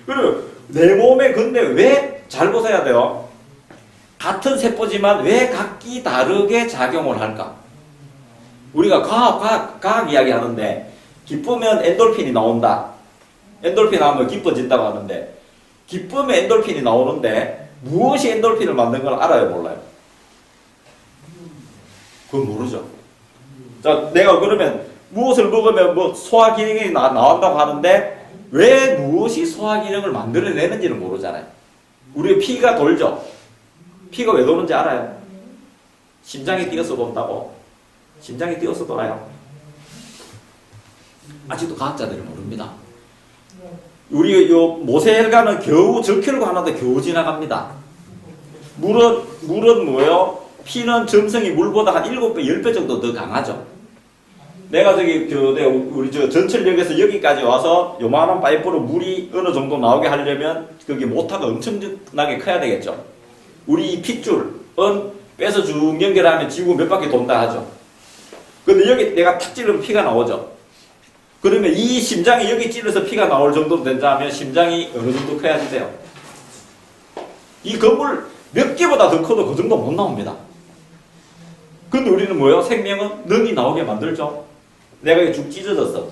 그리고 내 몸에 근데 왜 잘 보셔야 돼요. 같은 세포지만 왜 각기 다르게 작용을 할까? 우리가 과학 이야기 하는데 기쁘면 엔돌핀이 나온다. 엔돌핀 나오면 기뻐진다고 하는데 기쁨에 엔돌핀이 나오는데 무엇이 엔돌핀을 만든 걸 알아요? 몰라요? 그건 모르죠. 자, 내가 그러면 무엇을 먹으면 뭐 소화 기능이 나온다고 하는데 왜 무엇이 소화 기능을 만들어내는지는 모르잖아요. 우리 피가 돌죠. 피가 왜 도는지 알아요? 심장이 뛰어서 돈다고. 심장이 뛰어서 돌아요. 아직도 과학자들은 모릅니다. 우리 요 모세혈관은 겨우 적혈구 하나도 겨우 지나갑니다. 물은 뭐예요? 피는 점성이 물보다 한 7배, 10배 정도 더 강하죠. 내가 우리 전철역에서 여기까지 와서 요만한 파이프로 물이 어느 정도 나오게 하려면 거기 모터가 엄청나게 커야 되겠죠. 우리 이 핏줄은 빼서 쭉 연결하면 지구 몇 바퀴 돈다 하죠. 근데 여기 내가 탁 찌르면 피가 나오죠. 그러면 이 심장이 여기 찔러서 피가 나올 정도 된다면 심장이 어느 정도 커야지 돼요. 이 건물 몇 개보다 더 커도 그 정도 못 나옵니다. 근데 우리는 뭐예요? 생명은 능이 나오게 만들죠. 내가 이거 죽 찢어졌어.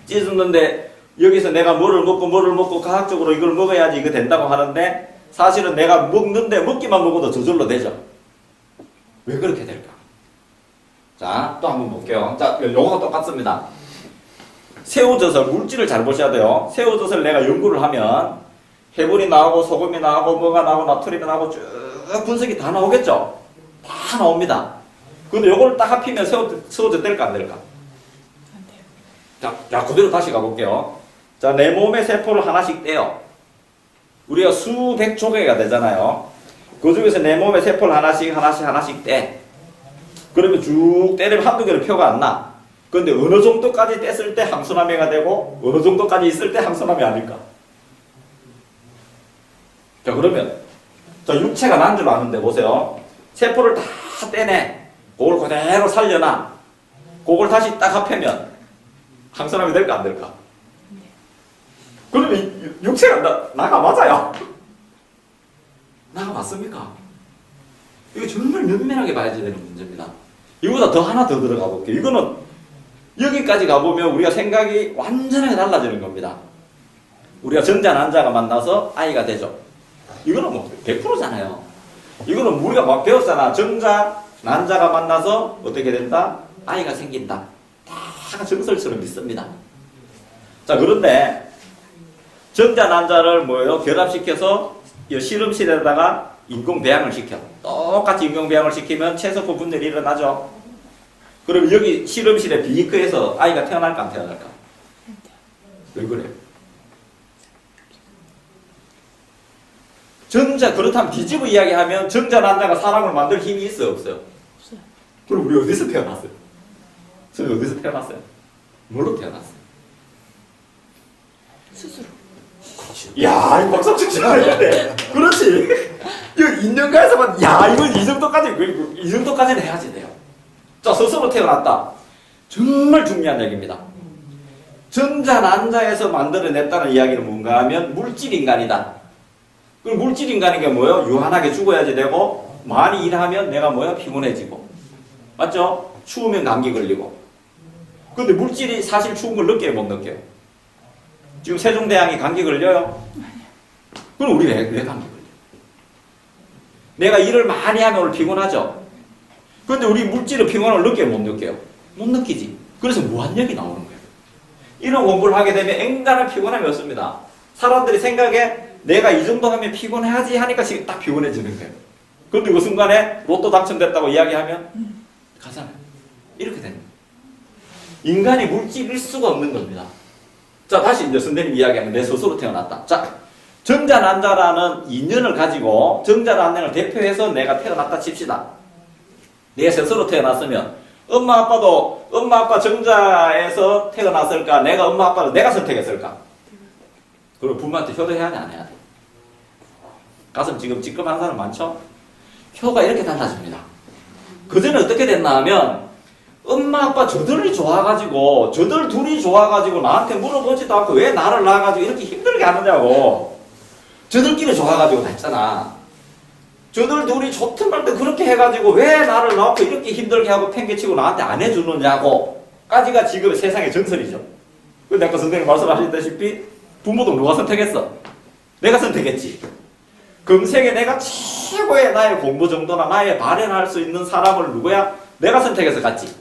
찢었는데 여기서 내가 뭐를 먹고 과학적으로 이걸 먹어야지 이거 된다고 하는데 사실은 내가 먹는데 먹기만 먹어도 저절로 되죠. 왜 그렇게 될까? 자, 또 한번 볼게요. 자, 요거가 똑같습니다. 새우젓을 물질을 잘 보셔야 돼요. 새우젓을 내가 연구를 하면 해물이 나오고 소금이 나오고 뭐가 나오고 나트륨이 나오고 쭉 분석이 다 나오겠죠? 다 나옵니다. 근데 요걸 딱 합히면 새우젓 될까 안 될까? 안 돼요. 자, 그대로 다시 가볼게요. 자, 내 몸의 세포를 하나씩 떼요. 우리가 수백 조개가 되잖아요. 그 중에서 내 몸의 세포를 하나씩 떼. 그러면 쭉 때리면 한두 개는 표가 안 나. 그런데 어느 정도까지 뗐을 때 항소나미가 되고 어느 정도까지 있을 때 항소나미 아닐까? 자, 그러면 자, 육체가 난 줄 아는데 보세요. 세포를 다 떼내. 그걸 그대로 살려놔. 그걸 다시 딱 합하면 항소나미 될까 안 될까? 그러면 육체가 나가 맞아요. 나가 맞습니까? 이거 정말 면밀하게 봐야 되는 문제입니다. 이거보다 더 하나 더 들어가 볼게요. 이거는 여기까지 가보면 우리가 생각이 완전하게 달라지는 겁니다. 우리가 정자 난자가 만나서 아이가 되죠. 이거는 뭐 100%잖아요. 이거는 우리가 막 배웠잖아. 정자 난자가 만나서 어떻게 된다? 아이가 생긴다. 다 정설처럼 믿습니다. 자, 그런데 정자 난자를 뭐예요? 결합시켜서 이 실험실에다가 인공 배양을 시켜. 똑같이 인공 배양을 시키면 체세포 분열이 일어나죠. 그럼 여기 실험실에 비이크에서 아이가 태어날까 안 태어날까? 왜 그래요? 그렇다면 뒤집어 이야기하면 정자 난자가 사람을 만들 힘이 있어요, 없어요? 없어요. 그럼 우리 어디서 태어났어요? 저희 어디서 태어났어요? 뭘로 태어났어요? 스스로. 야, 이 박수 치셔야 돼. 그렇지. 이거 인연가에서만, 야, 이건 이 정도까지는 해야지 돼요. 자, 스스로 태어났다. 정말 중요한 얘기입니다. 전자난자에서 만들어냈다는 이야기는 뭔가 하면 물질인간이다. 그럼 물질인간인 게 뭐예요? 유한하게 죽어야지 되고, 많이 일하면 내가 뭐예요? 피곤해지고. 맞죠? 추우면 감기 걸리고. 근데 물질이 사실 추운 걸 느껴요, 못 느껴요? 지금 세종대왕이 감기 걸려요? 그럼 우리 왜 감기 걸려? 내가 일을 많이 하면 오늘 피곤하죠? 그런데 우리 물질의 피곤함을 느껴요, 못 느껴요? 못 느끼지. 그래서 무한력이 나오는 거예요. 이런 공부를 하게 되면 앵간한 피곤함이 없습니다. 사람들이 생각에 내가 이 정도 하면 피곤해야지 하니까 지금 딱 피곤해지는 거예요. 그런데 그 순간에 로또 당첨됐다고 이야기하면 가잖아요. 이렇게 되는 거예요. 인간이 물질일 수가 없는 겁니다. 자, 다시 이제 선생님 이야기하면 내 스스로 태어났다. 자, 정자난자라는 인연을 가지고 정자난자를 대표해서 내가 태어났다 칩시다. 내 스스로 태어났으면 엄마 아빠 정자에서 태어났을까? 내가 엄마 아빠를 내가 선택했을까? 그리고 부모한테 효도해야 하냐 안 해야 돼? 가슴 지금 찌끔한 사람 많죠? 효가 이렇게 달라집니다. 그전에 어떻게 됐나 하면 엄마 아빠 저들이 좋아가지고 저들 둘이 좋아가지고 나한테 물어보지도 않고 왜 나를 낳아가지고 이렇게 힘들게 하느냐고. 저들끼리 좋아가지고 다 했잖아. 저들 둘이 좋든 말든 그렇게 해가지고 왜 나를 낳고 이렇게 힘들게 하고 팽개치고 나한테 안 해주느냐고 까지가 지금 세상의 정설이죠. 근데 아까 선생님 말씀하셨다시피 부모도 누가 선택했어? 내가 선택했지. 금생에 내가 최고의 나의 공부 정도나 나의 발현할 수 있는 사람을 누구야? 내가 선택해서 갔지.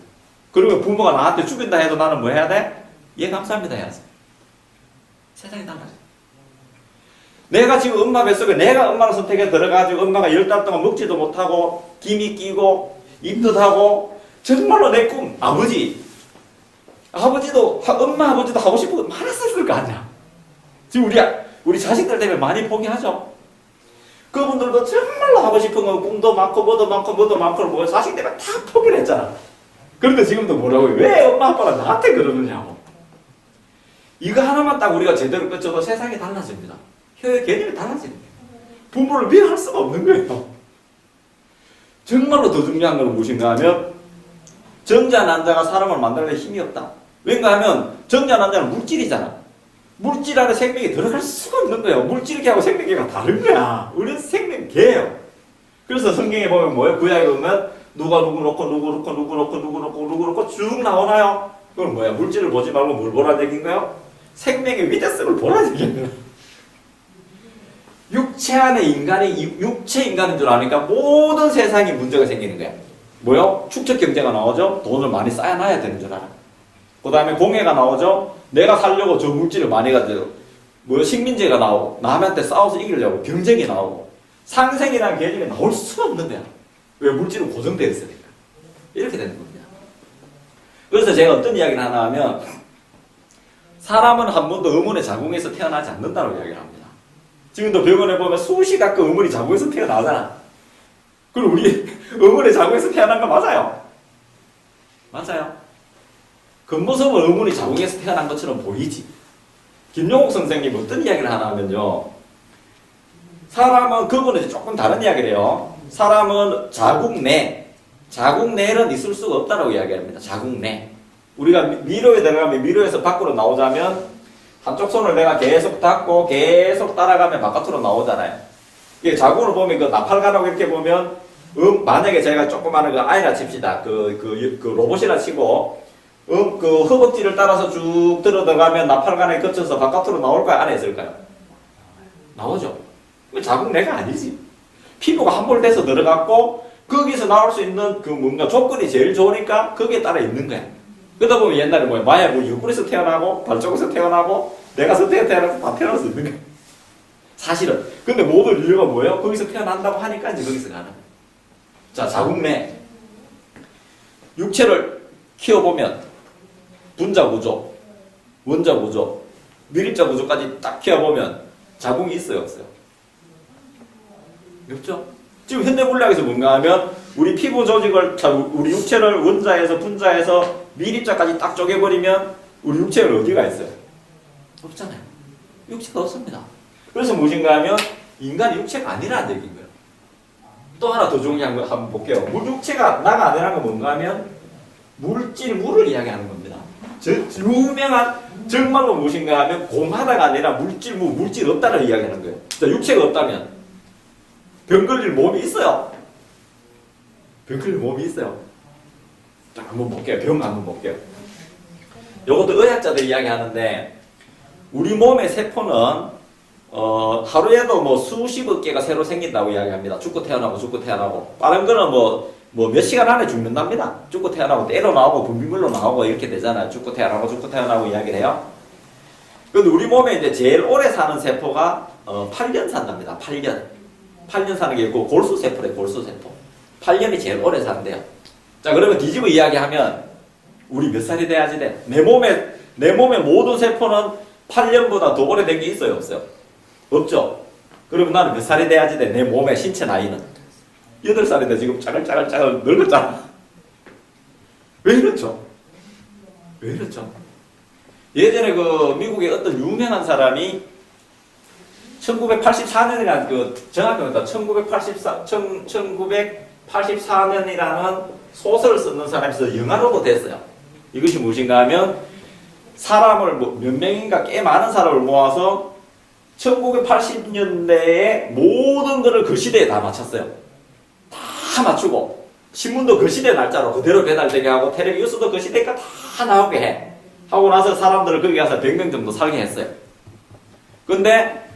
그리고 부모가 나한테 죽인다 해도 나는 뭐 해야 돼? 예 감사합니다 해야지. 세상이 달라져. 내가 지금 엄마 뱃속에 내가 엄마를 선택해 들어가지고 엄마가 10달 동안 먹지도 못하고 김이 끼고 입덧하고 정말로 내 꿈 아버지도 엄마 아버지도 하고 싶은 거 많았을 거 아니야. 지금 우리 자식들 때문에 많이 포기하죠. 그분들도 정말로 하고 싶은 거 꿈도 많고 뭐도 많고 뭐 자식 때문에 다 포기를 했잖아. 그런데 지금도 뭐라고요? 왜 엄마 아빠가 나한테 그러느냐고. 이거 하나만 딱 우리가 제대로 끄쳐도 세상이 달라집니다. 효의 개념이 달라지는 거예요. 부모를 미워할 수가 없는 거예요. 정말로 더 중요한 건 무엇인가 하면 정자 난자가 사람을 만들는 힘이 없다. 왠가 하면 정자 난자는 물질이잖아. 물질 안에 생명이 들어갈 수가 없는 거예요. 물질계하고 생명계가 다른 거야. 우리는 생명계예요. 그래서 성경에 보면 뭐예요? 구약에 보면 누가 누구 놓고 쭉 나오나요? 그건 뭐야? 물질을 보지 말고 뭘 보라는 얘기인 거예요? 생명의 위대성을 보라는 얘기예요. 육체 안에 인간이 육체 인간인 줄 아니까 모든 세상에 문제가 생기는 거야. 뭐요? 축적 경제가 나오죠? 돈을 많이 쌓아놔야 되는 줄 알아. 그 다음에 공해가 나오죠? 내가 살려고 저 물질을 많이 가지고 뭐요? 식민지가 나오고 남한테 싸워서 이기려고 경쟁이 나오고 상생이라는 개념이 나올 수가 없는 거야. 왜? 물질은 고정되어 있으니까. 이렇게 되는 겁니다. 그래서 제가 어떤 이야기를 하나 하면 사람은 한 번도 의문의 자궁에서 태어나지 않는다고 이야기를 합니다. 지금도 병원에 보면 수시가끔 의문의 자궁에서 태어나잖아. 그리고 우리 의문의 자궁에서 태어난 거 맞아요. 맞아요. 겉모습은 의문의 자궁에서 태어난 것처럼 보이지. 김용옥 선생님 어떤 이야기를 하나 하면요. 사람은 그거는 조금 다른 이야기를 해요. 사람은 자궁 내는 있을 수가 없다고 이야기합니다. 자궁 내. 우리가 미로에 들어가면 미로에서 밖으로 나오자면 한쪽 손을 내가 계속 닫고 계속 따라가면 바깥으로 나오잖아요. 이게 자궁을 보면 그 나팔관하고 이렇게 보면 만약에 제가 조그마한 그 아이라 칩시다. 그 로봇이라 치고 그 허벅지를 따라서 쭉 들어가면 나팔관에 거쳐서 바깥으로 나올까요? 안에 있을까요? 나오죠. 자궁 내가 아니지. 피부가 함몰돼서 들어갔고 거기서 나올 수 있는 그 뭔가 조건이 제일 좋으니까 거기에 따라 있는 거야. 그러다 보면 옛날에 뭐야 마야 뭐 옆구리에서 태어나고 발쪽에서 태어나고 내가 선택해서 태어나서 다 태어날 수 있는 거야. 사실은. 근데 모든 인류가 뭐예요? 거기서 태어난다고 하니까 이제 거기서 가는 거야. 자, 자궁내. 육체를 키워보면 분자 구조, 원자 구조, 밀입자 구조까지 딱 키워보면 자궁이 있어요, 없어요? 없죠? 지금 현대물리학에서 뭔가 하면 우리 피부 조직을, 우리 육체를 원자에서 분자에서 밀입자까지 딱 쪼개버리면 우리 육체는 어디가 있어요? 없잖아요. 육체가 없습니다. 그래서 무엇인가 하면 인간이 육체가 아니라는 얘기인 거예요. 또 하나 더 중요한 거 한번 볼게요. 육체가 나가 아니라는 건 뭔가 하면 물을 이야기하는 겁니다. 유명한 정말로 무엇인가 하면 공하다가 아니라 물질 없다는 이야기하는 거예요. 자, 육체가 없다면 병 걸릴 몸이 있어요. 병 걸릴 몸이 있어요. 자, 한번 볼게요. 병 한번 볼게요. 이것도 의학자들 이야기하는데 우리 몸의 세포는 하루에도 뭐 수십억 개가 새로 생긴다고 이야기합니다. 죽고 태어나고. 빠른 거는 뭐 몇 시간 안에 죽는답니다. 죽고 태어나고 때로 나오고 분비물로 나오고 이렇게 되잖아요. 죽고 태어나고 이야기를 해요. 근데 우리 몸에 이제 제일 오래 사는 세포가 8년 산답니다. 8년 사는 게 있고 골수세포래, 골수세포. 8년이 제일 오래 산대요. 자, 그러면 뒤집어 이야기하면 우리 몇 살이 돼야지 돼? 내 몸의 모든 세포는 8년보다 더 오래된 게 있어요, 없어요? 없죠? 그러면 나는 몇 살이 돼야지 돼? 내 몸의 신체 나이는 8살이 돼. 지금 짜글짜글 늙었잖아. 왜 이렇죠? 예전에 그 미국의 어떤 유명한 사람이 1984년이라는 정확합니다. 1984년이라는 소설을 쓰는 사람이 있어서 영화로도 됐어요. 이것이 무엇인가 하면 사람을 몇 명인가 꽤 많은 사람을 모아서 1980년대에 모든 것을 그 시대에 다 맞췄어요. 다 맞추고 신문도 그 시대 날짜로 그대로 배달되게 하고 텔레비 뉴스도 그 시대가 다 나오게 해. 하고 나서 사람들을 거기 가서 100명 정도 살게 했어요. 근데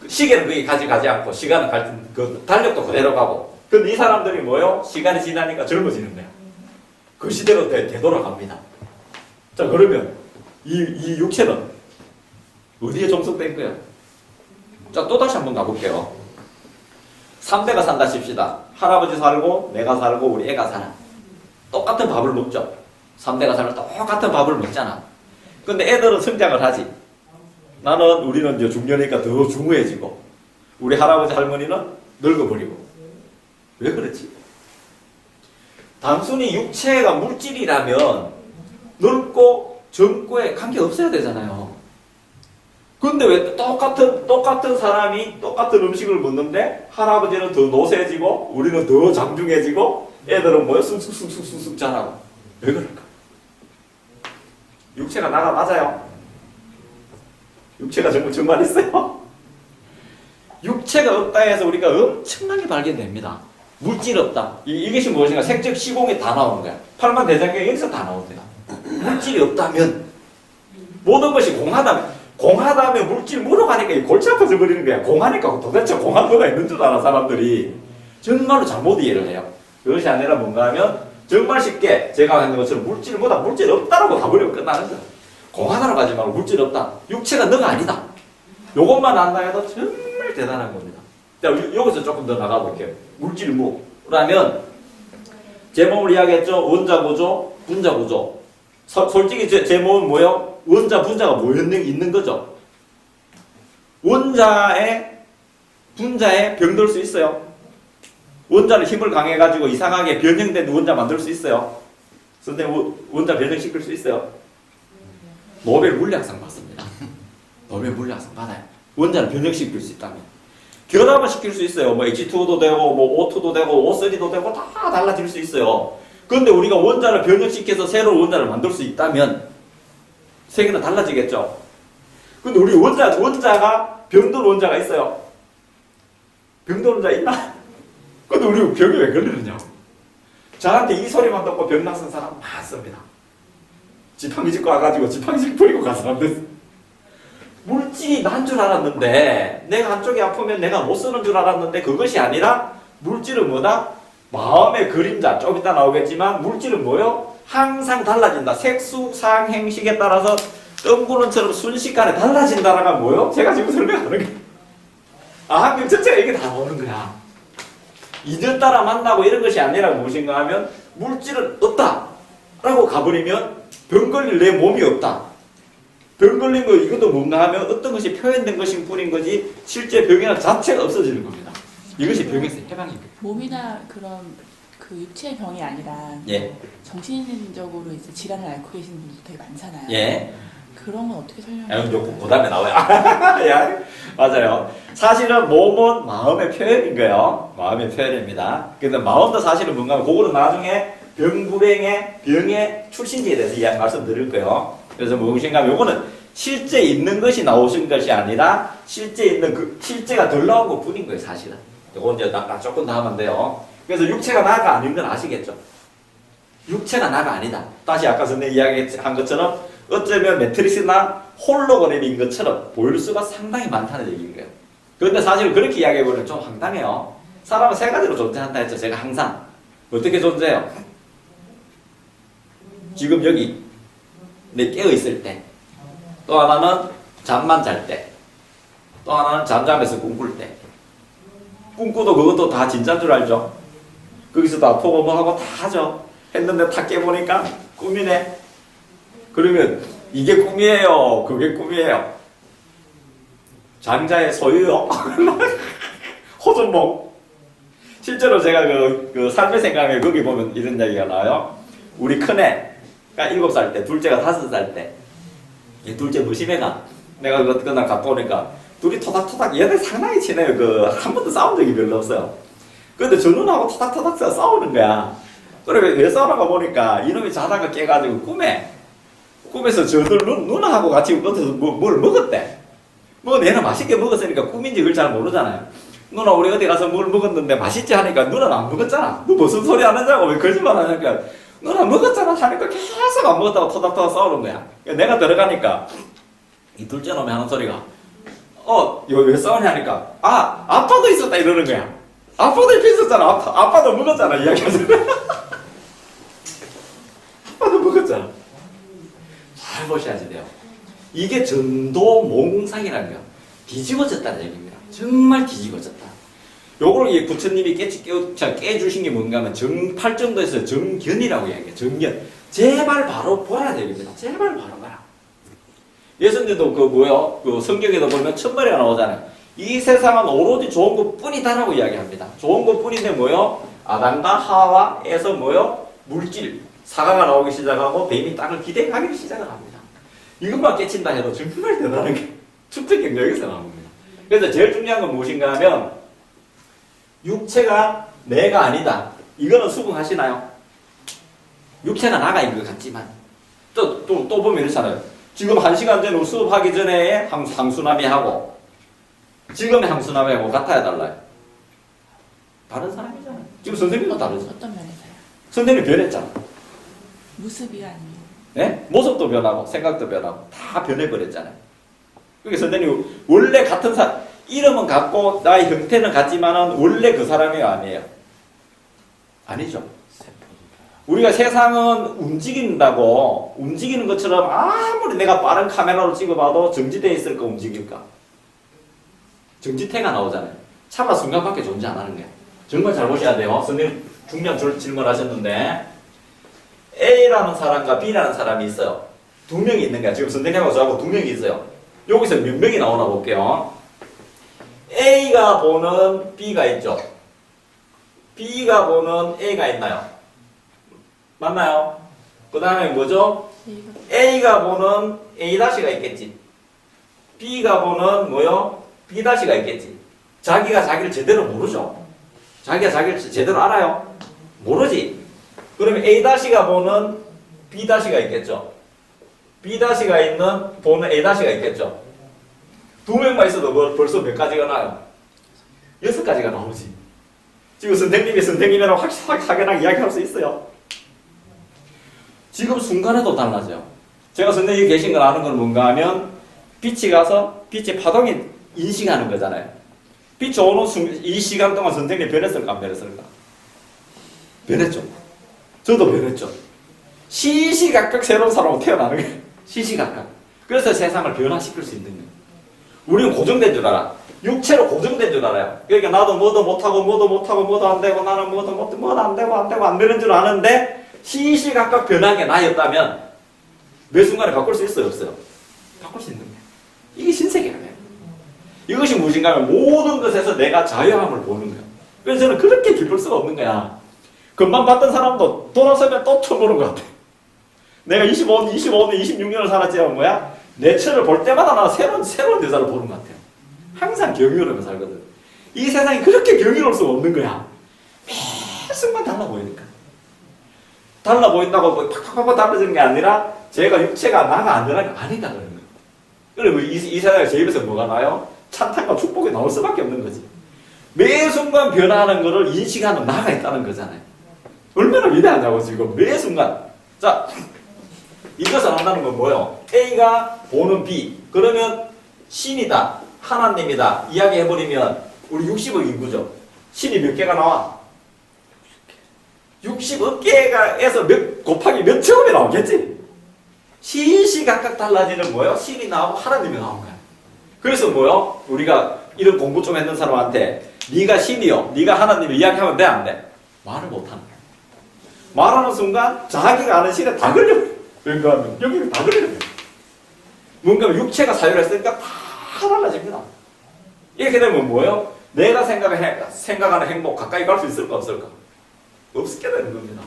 시계는 거기 가지 않고 시간은 그 달력도 그대로 가고. 근데 이 사람들이 뭐요? 시간이 지나니까 젊어지는 거야. 그 시대로 되돌아갑니다. 자, 그러면 이 육체는 어디에 종속된 거야? 자, 또다시 한번 가볼게요. 3대가 산다 칩시다. 할아버지 살고 내가 살고 우리 애가 살아. 똑같은 밥을 먹죠. 3대가 살면 똑같은 밥을 먹잖아. 근데 애들은 성장을 하지. 우리는 이제 중년이니까 더 중후해지고 우리 할아버지 할머니는 늙어버리고. 왜 그렇지? 단순히 육체가 물질이라면 늙고 젊고에 관계없어야 되잖아요. 근데 왜 똑같은 사람이 똑같은 음식을 먹는데 할아버지는 더 노쇠해지고 우리는 더 장중해지고 애들은 뭐야? 쑥쑥 자라고. 왜 그럴까? 육체가 나가 맞아요. 육체가 정말 있어요. 육체가 없다 해서 우리가 엄청나게 발견됩니다. 물질 없다. 이것이 무엇인가? 색적 시공이 다 나오는 거야. 팔만대장경이 여기서 다 나오거든. 물질이 없다면 모든 것이 공하다면 물질 물어가니까 골치 아파져 버리는 거야. 공하니까 도대체 공한 뭐가 있는 줄 알아 사람들이. 정말로 잘못 이해를 해요. 그것이 아니라 뭔가 하면 정말 쉽게 제가 하는 것처럼 물질 없다라고 가버리고 끝나는 거야. 공하다로 가지 말고 물질 없다. 육체가 너가 아니다. 요것만 안다 해도 정말 대단한 겁니다. 자, 여기서 조금 더 나가볼게요. 물질 무라면 제 몸을 이야기했죠. 원자 구조, 분자 구조. 솔직히 제 몸은 뭐예요? 원자, 분자가 있는 거죠. 원자에 분자에 병들 수 있어요. 원자를 힘을 강해가지고 이상하게 변형된 원자 만들 수 있어요. 선생님, 원자 변형시킬 수 있어요. 노벨 물리학상 받습니다. 노벨 물리학상 받아요. 원자를 변형시킬 수 있다면. 결합을 시킬 수 있어요. 뭐 H2도 되고, 뭐 O2도 되고, O3도 되고, 다 달라질 수 있어요. 그런데 우리가 원자를 변형시켜서 새로운 원자를 만들 수 있다면, 세계는 달라지겠죠. 근데 우리 원자가 병든 원자가 있어요. 병든 원자 있나? 근데 우리 병이 왜 걸리느냐? 저한테 이 소리만 듣고 병 났은 사람 많습니다. 지팡이 짚고 와가지고 지팡이 버리고 간 사람들. 물질이 난 줄 알았는데 내가 한쪽이 아프면 내가 못 쓰는 줄 알았는데 그것이 아니라 물질은 뭐다? 마음의 그림자. 좀 이따 나오겠지만 물질은 뭐요? 항상 달라진다. 색수상행식에 따라서 뜬구름처럼 순식간에 달라진다는 건 뭐요? 제가 지금 설명하는 거야. 환경 전체가 이게 다 나오는 거야. 이들 따라 만나고 이런 것이 아니라 무엇인가 하면 물질은 없다 라고 가버리면 병 걸릴 내 몸이 없다. 병 걸린 거 이것도 뭔가 하면 어떤 것이 표현된 것인 뿐인 거지 실제 병이나 자체가 없어지는 겁니다. 이것이 병에서 해방입니다. 몸이나 그런 그 육체의 병이 아니라 예. 정신적으로 이제 질환을 앓고 계시는 분들 되게 많잖아요. 예. 그런 건 어떻게 설명해요? 요거 그 다음에 나와요. 야, 맞아요. 사실은 몸은 마음의 표현인 거예요. 마음의 표현입니다. 근데 마음도 사실은 뭔가 하면 그거는 나중에 병의 출신지에 대해서 말씀드릴 거예요. 그래서 무엇인가 하면 요거는 실제 있는 것이 나오신 것이 아니라 실제 있는 실제가 덜 나온 것 뿐인 거예요, 사실은. 요건 이제 조금 더 하면 돼요. 그래서 육체가 나가 아닌 건 아시겠죠? 육체가 나가 아니다. 다시 아까 전에 이야기한 것처럼 어쩌면 매트릭스나 홀로그램인 것처럼 보일 수가 상당히 많다는 얘기인 거예요. 그런데 사실 그렇게 이야기해보면 좀 황당해요. 사람은 세 가지로 존재한다 했죠. 제가 항상. 어떻게 존재해요? 지금 여기 내 깨어있을 때, 또 하나는 잠만 잘 때, 또 하나는 잠잠에서 꿈꿀 때. 꿈꾸도 그것도 다 진짜인 줄 알죠? 거기서도 아프고 뭐하고 다 하죠. 했는데 탁 깨보니까 꿈이네. 그러면 이게 꿈이에요? 그게 꿈이에요? 장자의 소유요? 호전몽. 실제로 제가 그 삶의 생각에 거기 보면 이런 이야기가 나와요. 우리 큰애가 7살 때, 둘째가 5살 때, 이 둘째 무심해가 내가 그날 갖고 오니까 둘이 토닥토닥 얘들 상당히 친해요. 한 번도 싸운 적이 별로 없어요. 근데 저 누나하고 토닥토닥 싸우는 거야. 그래 왜 싸우는가 보니까 이놈이 자다가 깨가지고 꿈에서 저들 누나하고 같이 어디서 뭘 먹었대. 뭐 내는 맛있게 먹었으니까 꿈인지 그걸 잘 모르잖아요. 누나 우리 어디 가서 뭘 먹었는데 맛있지 하니까 누나는 안 먹었잖아. 너 무슨 소리 하느냐고 왜 거짓말 하니까 누나 먹었잖아 하니까 계속 안 먹었다고 토닥토닥 싸우는 거야. 내가 들어가니까 이 둘째 놈이 하는 소리가 왜 싸우냐 하니까 아빠도 있었다 이러는 거야. 아빠도 옆에 있었잖아. 아빠도 먹었잖아 이야기하잖아. 아빠도 먹었잖아. 잘 보셔야지 돼요. 이게 전도몽상이라는 거야. 뒤집어졌다는 얘기입니다. 정말 뒤집어졌다. 요걸 이 부처님이 깨주신 게 뭔가 하면 정팔정도에서 정견이라고 이야기해요. 정견. 제발 바로 보라 되겠습니다. 제발 바로 봐라. 예수님도 그 성경에도 보면 첫머리가 나오잖아요. 이 세상은 오로지 좋은 것뿐이다라고 이야기합니다. 좋은 것뿐인데 뭐요? 아담과 하와에서 뭐요? 물질, 사과가 나오기 시작하고 뱀이 땅을 기대하기 시작을 합니다. 이것만 깨친다 해도 정말 대단한 게 축적경 여기서 나옵니다. 그래서 제일 중요한 건 무엇인가 하면 육체가 내가 아니다. 이거는 수긍하시나요? 육체가 나가인 것 같지만 또 보면 이렇잖아요. 지금 1시간 전에 수업하기 전에 항수남이하고 지금의 항수남이하고 같아야 달라요? 다른 사람이잖아요. 지금 선생님도 다르죠. 어떤 면에서요? 선생님이 변했잖아. 모습이 아니에요. 네? 모습도 변하고 생각도 변하고 다 변해버렸잖아요. 그러니까 선생님 원래 같은 사람 이름은 같고 나의 형태는 같지만은 원래 그 사람이 아니에요. 아니죠. 우리가 세상은 움직이는 것처럼 아무리 내가 빠른 카메라로 찍어봐도 정지되어 있을까 움직일까? 정지태가 나오잖아요. 차마 순간밖에 존재 안 하는 거예요. 정말 잘 보셔야 돼요. 선생님 중요한 질문하셨는데 A라는 사람과 B라는 사람이 있어요. 두 명이 있는 거야. 지금 선생님하고 저하고 두 명이 있어요. 여기서 몇 명이 나오나 볼게요. A가 보는 B가 있죠. B가 보는 A가 있나요? 맞나요? 그 다음에 뭐죠? A가 보는 A-가 있겠지. B가 보는 뭐요? B-가 있겠지. 자기가 자기를 제대로 모르죠. 자기가 자기를 제대로 알아요? 모르지. 그러면 A-가 보는 B-가 있겠죠. B-가 보는 A-가 있겠죠. 두 명만 있어도 벌써 몇 가지가 나요? 6가지가 나오지. 지금 선생님이랑 확연하게 이야기할 수 있어요. 지금 순간에도 달라져요. 제가 선생님이 계신 걸 아는 건 뭔가 하면 빛이 가서 빛의 파동이 인식하는 거잖아요. 빛이 오는 이 시간 동안 선생님이 변했을까 안 변했을까? 변했죠. 저도 변했죠. 시시각각 새로운 사람으로 태어나는 거예요. 시시각각. 그래서 세상을 변화시킬 수 있는 거예요. 우리는 고정된 줄 알아. 육체로 고정된 줄 알아요. 그러니까 나도 뭐도 못하고 뭐도 안 되고 나는 뭐도 안 되고 안 되는 줄 아는데 시시각각 변한 게 나였다면 매 순간에 바꿀 수 있어요? 없어요? 바꿀 수 있는 거예요. 이게 신세계라면 이것이 무엇인가 하면 모든 것에서 내가 자유함을 보는 거예요. 그래서 저는 그렇게 기쁠 수가 없는 거야. 금방 봤던 사람도 돌아서면 또 처음 보는 것 같아. 내가 25년, 26년을 살았지만 뭐야? 내 처를 볼 때마다 나 새로운 여자를 보는 것 같아요. 항상 경이로우며 살거든. 이 세상이 그렇게 경이로울 수가 없는 거야. 매 순간 달라 보이니까. 달라 보인다고 뭐 팍팍팍 달라지는 게 아니라 제가 육체가 나가 안 되는 게 아니다 그러는 거예요. 그리고 이 세상에 제 입에서 뭐가 나요? 찬탄과 축복이 나올 수밖에 없는 거지. 매 순간 변화하는 거를 인식하는 나가 있다는 거잖아요. 얼마나 위대하냐고 지금 매 순간. 자, 이것을 안다는 건 뭐예요? A가 보는 B. 그러면 신이다. 하나님이다. 이야기해버리면 우리 60억 인구죠. 신이 몇 개가 나와? 60억 개가에서 몇 곱하기 몇 천억이 나오겠지? 시시각각 달라지는 뭐예요? 신이 나오고 하나님이 나온 거야. 그래서 뭐예요? 우리가 이런 공부 좀 했는 사람한테 네가 신이요, 네가 하나님을 이야기하면 돼, 안 돼? 말을 못하는 거야. 말하는 순간 자기가 아는 신에 다 걸려. 그러니까 여기 다 걸리는 거야. 뭔가 육체가 사유를 했으니까 다 달라집니다. 이렇게 되면 뭐예요? 내가 생각하는 행복 가까이 갈 수 있을까 없을까? 없게 되는 겁니다.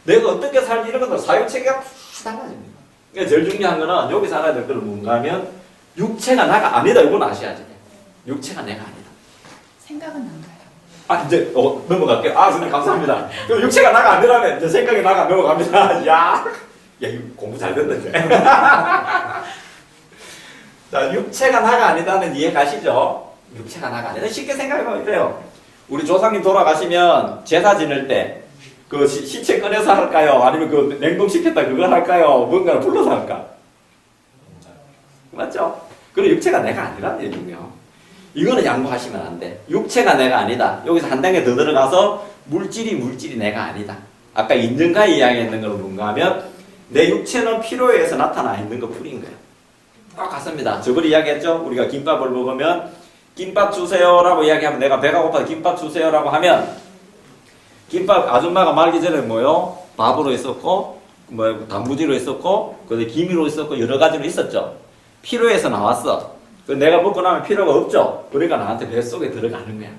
내가 어떻게 살지 이런 것들 사유체계가 다 달라집니다. 그러니까 제일 중요한 거는 여기서 알아야 될 거는 뭔가 하면 육체가 나가 아니다. 이건 아셔야지. 육체가 내가 아니다. 생각은 안 가요. 아 이제 넘어갈게요. 아 선생님 감사합니다. 그럼 육체가 나가 아니라면 이제 생각이 나가 넘어갑니다. 야 이거 공부 잘 됐는데. 자 육체가 나가 아니다는 이해 가시죠? 육체가 나가 아니다. 쉽게 생각해보면 이래요. 우리 조상님 돌아가시면 제사 지낼 때 그 시체 꺼내서 할까요? 아니면 그 냉동시켰다 그거 할까요? 뭔가를 불러서 할까? 맞죠? 그리고 육체가 내가 아니라는 얘기군요. 이거는 양보하시면 안 돼. 육체가 내가 아니다. 여기서 한 단계 더 들어가서 물질이 내가 아니다. 아까 있는가 이야기했는 걸 뭔가 하면 내 육체는 필요에 의해서 나타나 있는 것 뿐인 거예요. 똑같습니다. 저번에 이야기했죠? 우리가 김밥을 먹으면 김밥 주세요라고 이야기하면 내가 배가 고파서 김밥 주세요라고 하면 김밥 아줌마가 말기 전에 뭐요? 밥으로 있었고 뭐 단무지로 있었고 그다음에 김이로 있었고 여러 가지로 있었죠. 필요해서 나왔어. 내가 먹고 나면 필요가 없죠. 그러니까 나한테 뱃속에 들어가는 거야.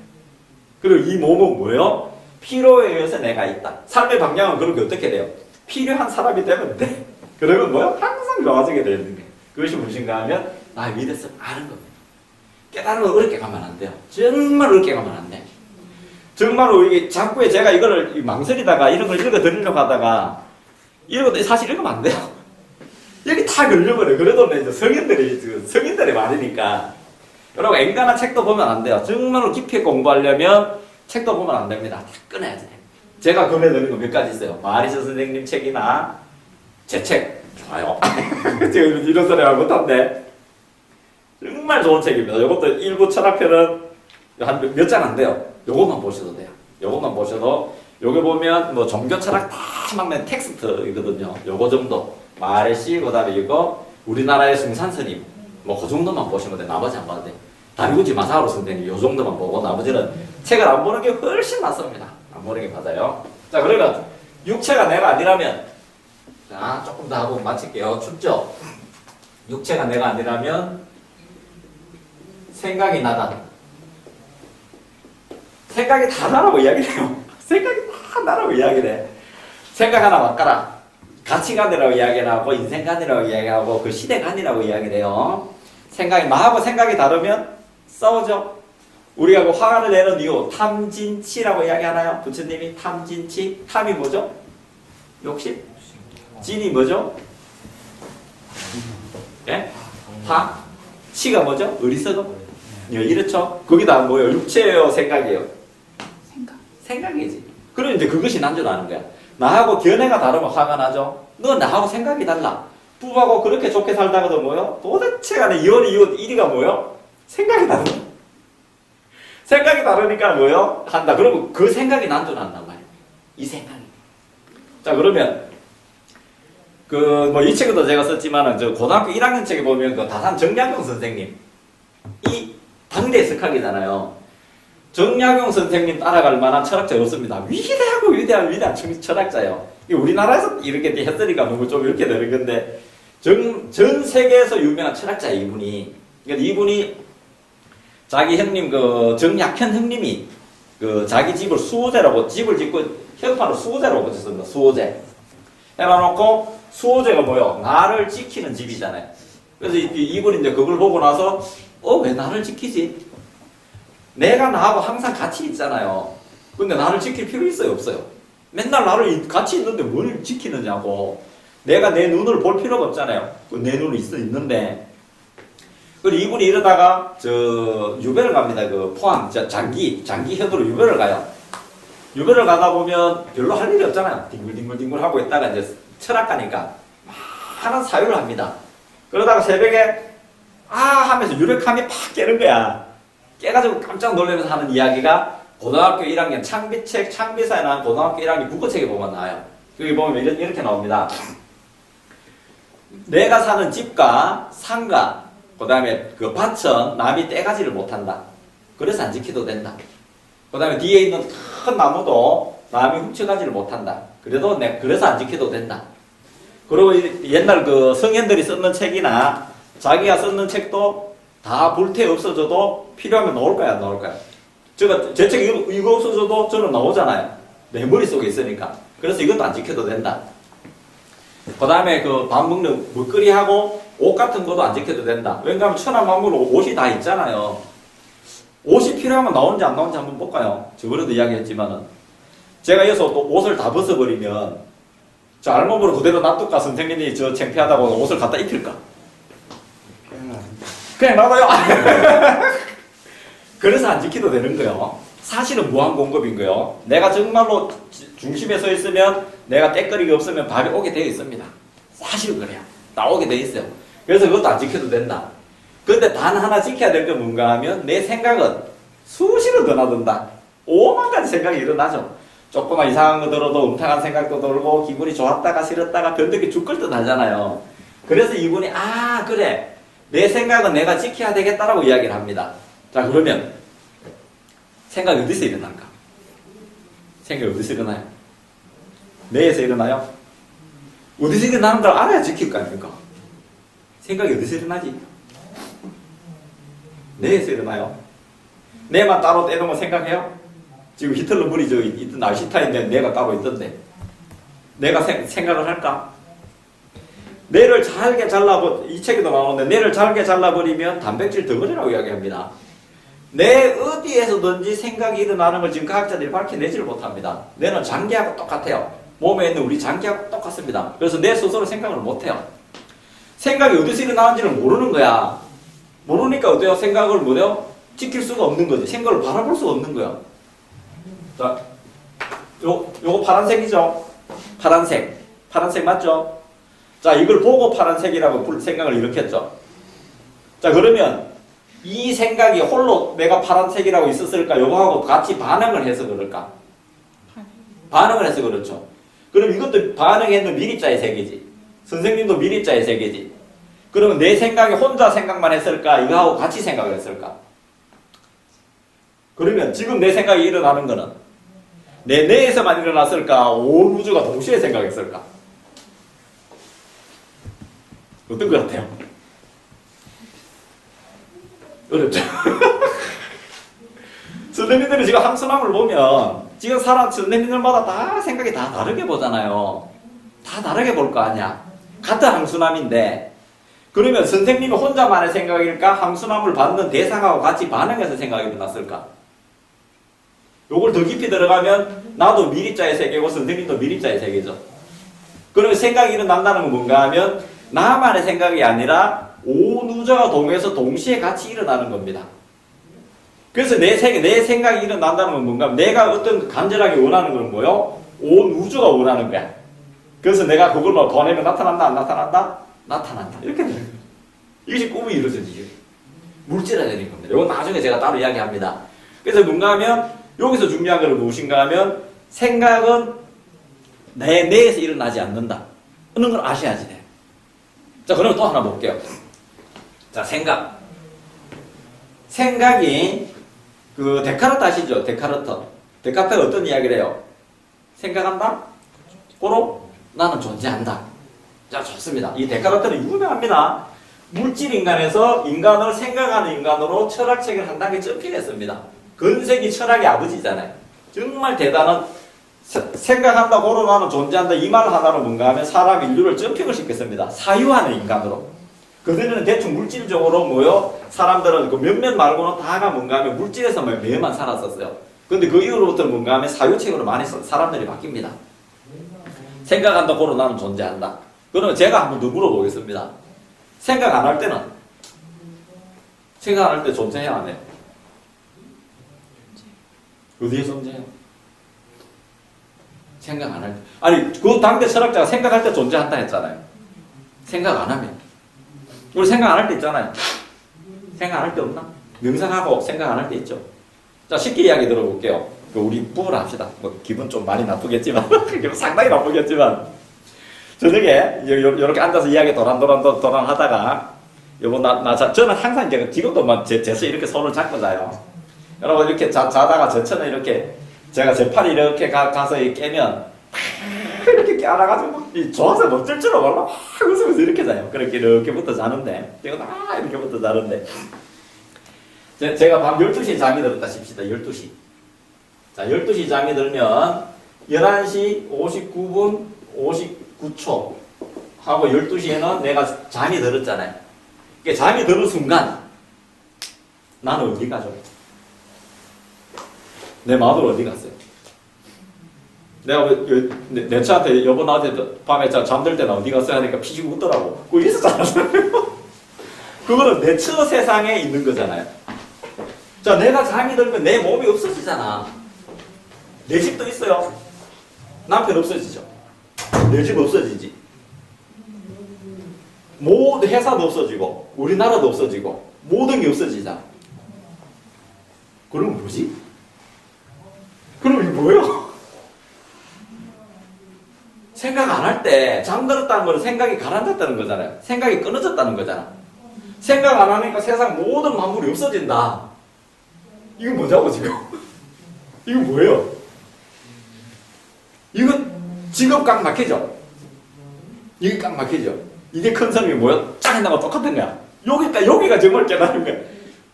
그리고 이 몸은 뭐예요? 필요에 의해서 내가 있다. 삶의 방향은 그렇게 어떻게 돼요? 필요한 사람이 되면 돼. 그러면 뭐예요? 항상 좋아지게 되는 거예요. 그것이 무엇인가 하면 나의 믿음을 아는 겁니다. 깨달은 걸 어렵게 가면 안 돼요. 정말 어렵게 가면 안 돼. 정말로 이게 자꾸 제가 이거를 망설이다가 이런 걸 읽어드리려고 하다가 이런 것도 사실 읽으면 안 돼요. 여기 다 걸려버려요. 그래도 이제 성인들의 말이니까. 여러분, 엔간한 책도 보면 안 돼요. 정말로 깊이 공부하려면 책도 보면 안 됩니다. 다 끊어야지. 제가 권해드리는 거 몇 가지 있어요. 마리스 선생님 책이나 제 책. 좋아요. 지금 이런 소리 말 못한데. 정말 좋은 책입니다. 이것도 일부 철학편은 한 몇 장 안 돼요. 요것만 보셔도 돼요. 요것만 보셔도, 요게 보면 뭐 종교 철학 다 막는 텍스트이거든요. 요거 정도. 마레시, 그 다음에 이거, 우리나라의 숭산스님. 뭐 그 정도만 보시면 돼. 나머지 안 봐도 돼. 다비구치 마사오로 선생님 요 정도만 보고 나머지는 책을 안 보는 게 훨씬 낫습니다. 안 보는 게 맞아요. 자, 그러면 육체가 내가 아니라면, 자, 조금 더 하고 마칠게요. 춥죠? 육체가 내가 아니라면 생각이 나다. 생각이 다 나라고 이야기를 해요. 생각이 다 나라고 이야기를 해. 생각 하나 바꿔라. 가치관이라고 이야기를 하고 인생관이라고 이야기하고 그 시대관이라고 이야기를 해요. 생각이 나하고 생각이 다르면 싸우죠. 우리가 그 화를 내는 이유 탐진치라고 이야기하나요? 부처님이 탐진치. 탐이 뭐죠? 욕심. 진이 뭐죠? 예? 화. 치가 뭐죠? 어리석음. 이렇죠? 거기다 뭐예요? 육체예요? 생각이에요? 생각이지. 그럼 이제 그것이 난조라는 거야. 나하고 견해가 다르면 화가 나죠? 너 나하고 생각이 달라. 부부하고 그렇게 좋게 살다가도 뭐요? 도대체 간에 이혼, 이리가 뭐요? 생각이 다르다. 생각이 다르니까 뭐요? 한다. 그러면 그 생각이 난조난단 말이야. 이 생각이. 자, 그러면, 이 책도 제가 썼지만은, 저 고등학교 1학년 책에 보면 그 다산 정약용 선생님. 이 당대 석학이잖아요. 정약용 선생님 따라갈 만한 철학자 없습니다. 위대한 철학자예요. 우리나라에서 이렇게 했으니까 너무 좀 이렇게 되는 건데, 전 세계에서 유명한 철학자예요, 이분이. 그러니까 이분이 자기 형님, 정약현 형님이 자기 집을 수호제라고, 집을 짓고 현판을 수호제라고 붙였습니다. 수호제. 해놔놓고, 수호제가 뭐요? 나를 지키는 집이잖아요. 그래서 이분이 이제 그걸 보고 나서, 왜 나를 지키지? 내가 나하고 항상 같이 있잖아요. 근데 나를 지킬 필요 있어요? 없어요? 맨날 나를 같이 있는데 뭘 지키느냐고. 내가 내 눈을 볼 필요가 없잖아요. 내 눈이 있는데. 그리고 이분이 이러다가, 유배를 갑니다. 포항, 장기현으로 유배를 가요. 유배를 가다 보면 별로 할 일이 없잖아요. 뒹굴뒹굴 하고 있다가 이제 철학가니까 막 많은 사유를 합니다. 그러다가 새벽에 하면서 유력함이 팍 깨는 거야. 깨가지고 깜짝 놀라면서 하는 이야기가 고등학교 1학년 창비사에 나온 고등학교 1학년 국어책에 보면 나와요. 여기 보면 이렇게 나옵니다. 내가 사는 집과 상가, 그 다음에 그 밭은 남이 떼가지를 못한다. 그래서 안 지켜도 된다. 그 다음에 뒤에 있는 큰 나무도 남이 훔쳐가지를 못한다. 그래서 안 지켜도 된다. 그리고 옛날 그 성현들이 썼는 책이나 자기가 썼는 책도 다 불태 없어져도 필요하면 나올 거야, 안 나올 거야. 제 책 이거 없어져도 저는 나오잖아요. 내 머릿속에 있으니까. 그래서 이것도 안 지켜도 된다. 그 다음에 그 밥 먹는 먹거리하고 옷 같은 것도 안 지켜도 된다. 왜냐하면 천하만물 옷이 다 있잖아요. 옷이 필요하면 나오는지 안 나오는지 한번 볼까요? 저번에도 이야기했지만은 제가 여기서 또 옷을 다 벗어버리면 저 알몸으로 그대로 놔둘까? 선생님이 저 창피하다고 옷을 갖다 입힐까? 그냥 놔둬요. 그래서 안 지켜도 되는 거예요. 사실은 무한 공급인 거예요. 내가 정말로 중심에 서 있으면 내가 때거리가 없으면 밥이 오게 되어 있습니다. 사실은 그래요. 나오게 되어 있어요. 그래서 그것도 안 지켜도 된다. 근데 단 하나 지켜야 될 게 뭔가 하면 내 생각은 수시로 드나든다. 5만 가지 생각이 일어나죠. 조금만 이상한 거 들어도 음탕한 생각도 들고 기분이 좋았다가 싫었다가 변덕이 죽을 듯 하잖아요. 그래서 이분이 그래 내 생각은 내가 지켜야 되겠다라고 이야기를 합니다. 자 그러면 생각이 어디서 일어날까? 생각이 어디서 일어나요? 뇌에서 일어나요? 어디서 일어나는 걸 알아야 지킬 거 아닙니까? 생각이 어디서 일어나지? 뇌에서 일어나요? 뇌만 따로 떼놓으면 생각해요? 지금 히틀러 물이 저 있던 아인슈타인인데 뇌가 따로 있던데 내가 생각을 할까? 뇌를 잘게 이 책에도 나오는데 뇌를 잘게 잘라버리면 단백질 덩어리라고 이야기합니다. 뇌 어디에서든지 생각이 일어나는 걸 지금 과학자들이 밝혀내지를 못합니다. 뇌는 장기하고 똑같아요. 몸에 있는 우리 장기하고 똑같습니다. 그래서 내 스스로 생각을 못해요. 생각이 어디서 일어나는지를 모르는 거야. 모르니까 어때요? 생각을 뭐래요? 지킬 수가 없는 거지. 생각을 바라볼 수가 없는 거야. 자, 요거 파란색이죠? 파란색 맞죠? 자, 이걸 보고 파란색이라고 생각을 일으켰죠. 자, 그러면 이 생각이 홀로 내가 파란색이라고 있었을까? 요거하고 같이 반응을 해서 그럴까? 반응을 해서 그렇죠. 그럼 이것도 반응했는 미립자의 세계지. 선생님도 미립자의 세계지. 그러면 내 생각이 혼자 생각만 했을까? 이거하고 같이 생각을 했을까? 그러면 지금 내 생각이 일어나는 거는 내 뇌에서만 일어났을까? 온 우주가 동시에 생각했을까? 어떤 것 같아요? 어렵죠? 선생님들이 지금 함수남을 보면 지금 선생님들마다 다 생각이 다 다르게 보잖아요. 다 다르게 볼 거 아니야. 같은 함수남인데 그러면 선생님이 혼자만의 생각일까? 함수남을 받는 대상하고 같이 반응해서 생각이 일어났을까? 요걸 더 깊이 들어가면 나도 미립자의 세계고 선생님도 미립자의 세계죠. 그러면 생각이 일어난다는 건 뭔가 하면 나만의 생각이 아니라 온 우주가 동해서 동시에 같이 일어나는 겁니다. 그래서 내 생각이 일어난다는 건 뭔가 내가 어떤 간절하게 원하는 건 뭐요? 온 우주가 원하는 거야. 그래서 내가 그걸 뭐 보내면 나타난다 안 나타난다? 나타난다. 이렇게 되는 거예요. 이것이 꿈이 이루어지죠. 물질화되는 겁니다. 이건 나중에 제가 따로 이야기합니다. 그래서 뭔가 하면 여기서 중요한 것은 무엇인가 하면 생각은 내 뇌에서 일어나지 않는다. 하는 걸 아셔야지 돼요. 자, 그러면 또 하나 볼게요. 자, 생각이 그 데카르트 아시죠? 데카르트가 어떤 이야기를 해요? 생각한다? 고로 나는 존재한다. 자, 좋습니다. 이 데카르트는 유명합니다. 물질 인간에서 인간을 생각하는 인간으로 철학책을 한 단계 점핑했습니다. 근세기 철학의 아버지잖아요. 정말 대단한 생각한다, 고로 나는 존재한다 이 말 하나로 뭔가 하면 사람 인류를 점핑을 시켰습니다. 사유하는 인간으로. 그들은 대충 물질적으로 뭐요? 사람들은 그 몇몇 말고는 다가 뭔가 하면 물질에서 매만 살았었어요. 근데 그 이후로부터는 뭔가 하면 사유책으로 많이 사람들이 바뀝니다. 생각한다, 고로 나는 존재한다. 그러면 제가 한번 더 물어보겠습니다. 생각 안 할 때는? 생각 안 할 때 존재해야 안 해요? 어디에 존재해요? 생각 안 할 때. 아니, 그 당대 철학자가 생각할 때 존재한다 했잖아요. 생각 안 하면. 우리 생각 안 할 때 있잖아요. 생각 안 할 때 없나? 명상하고 생각 안 할 때 있죠. 자, 쉽게 이야기 들어볼게요. 우리 부부를 합시다. 뭐 기분 좀 많이 나쁘겠지만 기분 상당히 나쁘겠지만 저녁에 이렇게 앉아서 이야기 도란 하다가 여보 저는 항상 이제 지금도 막 제서 이렇게 손을 잡고 자요. 여러분 이렇게 자다가 저처럼 이렇게 제가 제 팔이 이렇게 가서 깨면 이렇게 깨알아가지고 막 좋아서 못 들 줄은 몰라. 웃으면서 이렇게 자요. 그렇게 이렇게부터 자는데 제가 이렇게부터 자는데 제가 밤 12시에 잠이 들었다 칩시다. 12시. 자, 12시 잠이 들면 11시 59분 59초 하고 12시에는 내가 잠이 들었잖아요. 그러니까 잠이 드는 순간 나는 어디 가죠? 내 마음은 어디 갔어요? 내가 내 차한테 여보 나한테 밤에 잠들 때 나 어디 갔어요? 하니까 피시고 웃더라고. 그거 있었잖아. 그거는 내 처 세상에 있는 거잖아요. 자, 내가 잠이 들면 내 몸이 없어지잖아. 내 집도 있어요. 남편 없어지죠. 내 집 없어지지. 모든 회사도 없어지고 우리나라도 없어지고 모든 게 없어지잖아. 그럼 뭐지? 그럼 이게 뭐예요? 생각 안 할 때 잠들었다는 건 생각이 가라앉았다는 거잖아요. 생각이 끊어졌다는 거잖아. 생각 안 하니까 세상 모든 만물이 없어진다. 이거 뭐냐고 지금? 이거 뭐예요? 이건 지금 꽉 막히죠? 이게 꽉 막히죠? 이게 큰 성이 뭐야? 쫙 했나가 똑같은 거야. 여기가 정말 깨달은 거야.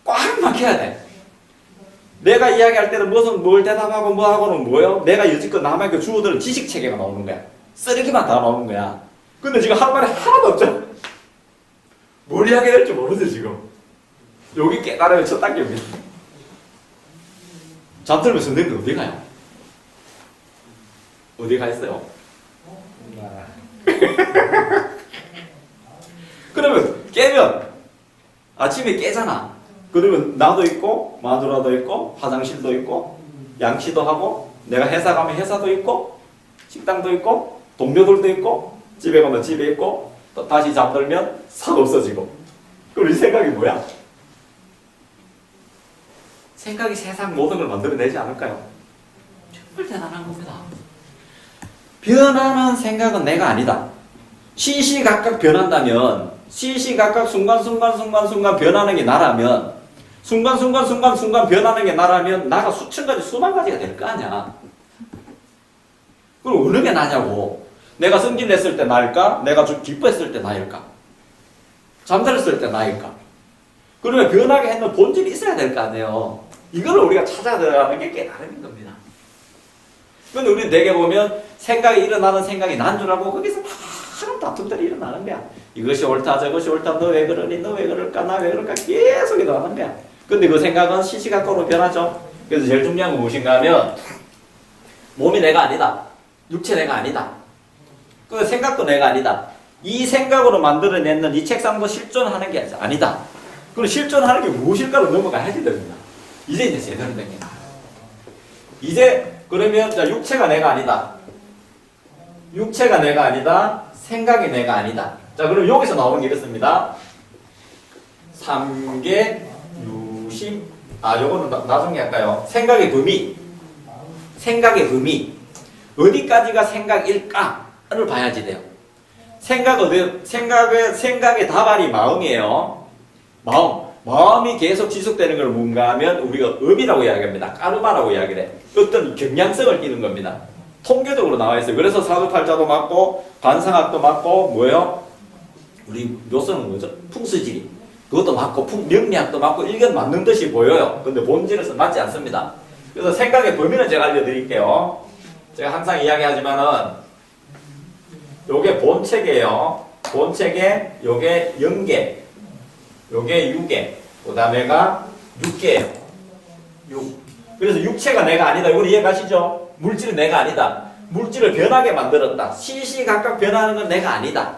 꽉 막혀야 돼. 내가 이야기할 때는 뭘 대답하고 뭐 하고는 뭐예요? 내가 여지껏 남에게 주어들은 지식 체계가 나오는 거야. 쓰레기만 다 나오는 거야. 근데 지금 할 말이 하나도 없죠? 뭘 이야기해야 될지 모르죠 지금. 여기 깨달으면 첫 단계입니다. 잠들면 선생님 어디 가요? 어디 가 있어요? 그러면 깨면 아침에 깨잖아. 그러면 나도 있고 마누라도 있고 화장실도 있고 양치도 하고 내가 회사 가면 회사도 있고 식당도 있고 동료들도 있고 집에 가면 집에 있고 또 다시 잠들면 싹 없어지고. 그럼 이 생각이 뭐야? 생각이 세상 모든 걸 만들어내지 않을까요? 정말 대단한 겁니다. 변하는 생각은 내가 아니다. 시시각각 변한다면 시시각각 순간순간 변하는 게 나라면 순간순간 변하는 게 나라면 나가 수천 가지 수만 가지가 될 거 아니야. 그럼 어느 게 나냐고. 내가 승진했을 때 나일까? 내가 좀 기뻐했을 때 나일까? 잠들었을 때 나일까? 그러면 변하게 했는 본질이 있어야 될 거 아니에요. 이걸 우리가 찾아야 들어가는 게 깨달음인 겁니다. 근데 우리 되게 보면 생각이 일어나는 생각이 난 줄 알고 거기서 많은 다툼들이 일어나는 거야. 이것이 옳다 저것이 옳다 너 왜 그러니 너 왜 그럴까 나 왜 그럴까 계속 일어나는 거야. 근데 그 생각은 시시각각으로 변하죠. 그래서 제일 중요한 건 무엇인가 하면 몸이 내가 아니다. 육체 내가 아니다. 그 생각도 내가 아니다. 이 생각으로 만들어내는 이 책상도 실존하는 게 아니다. 그럼 실존하는 게 무엇일까로 넘어가야지 됩니다. 이제 제대로 됩니다. 이제 그러면 자 육체가 내가 아니다. 육체가 내가 아니다. 생각이 내가 아니다. 자 그럼 여기서 나오는 게 이렇습니다. 삼계 유심 요거는 나중에 할까요? 생각의 범위. 생각의 범위. 어디까지가 생각일까를 봐야지 돼요. 생각의 다발이 마음이에요. 마음이 계속 지속되는 걸 뭔가 하면 우리가 업이라고 이야기합니다. 까르마라고 이야기를 해. 어떤 경향성을 띠는 겁니다. 통계적으로 나와 있어요. 그래서 사주팔자도 맞고 관상학도 맞고 뭐예요? 우리 묘수는 뭐죠? 풍수지리. 그것도 맞고 명리학도 맞고 일견 맞는 듯이 보여요. 근데 본질은 맞지 않습니다. 그래서 생각의 범위는 제가 알려드릴게요. 제가 항상 이야기하지만은 요게 본체계예요. 본체계, 요게 영계, 요게 유계, 그 다음에가 육계예요. 그래서 육체가 내가 아니다. 이걸 이해가시죠? 물질은 내가 아니다. 물질을 변하게 만들었다. 시시각각 변하는 건 내가 아니다.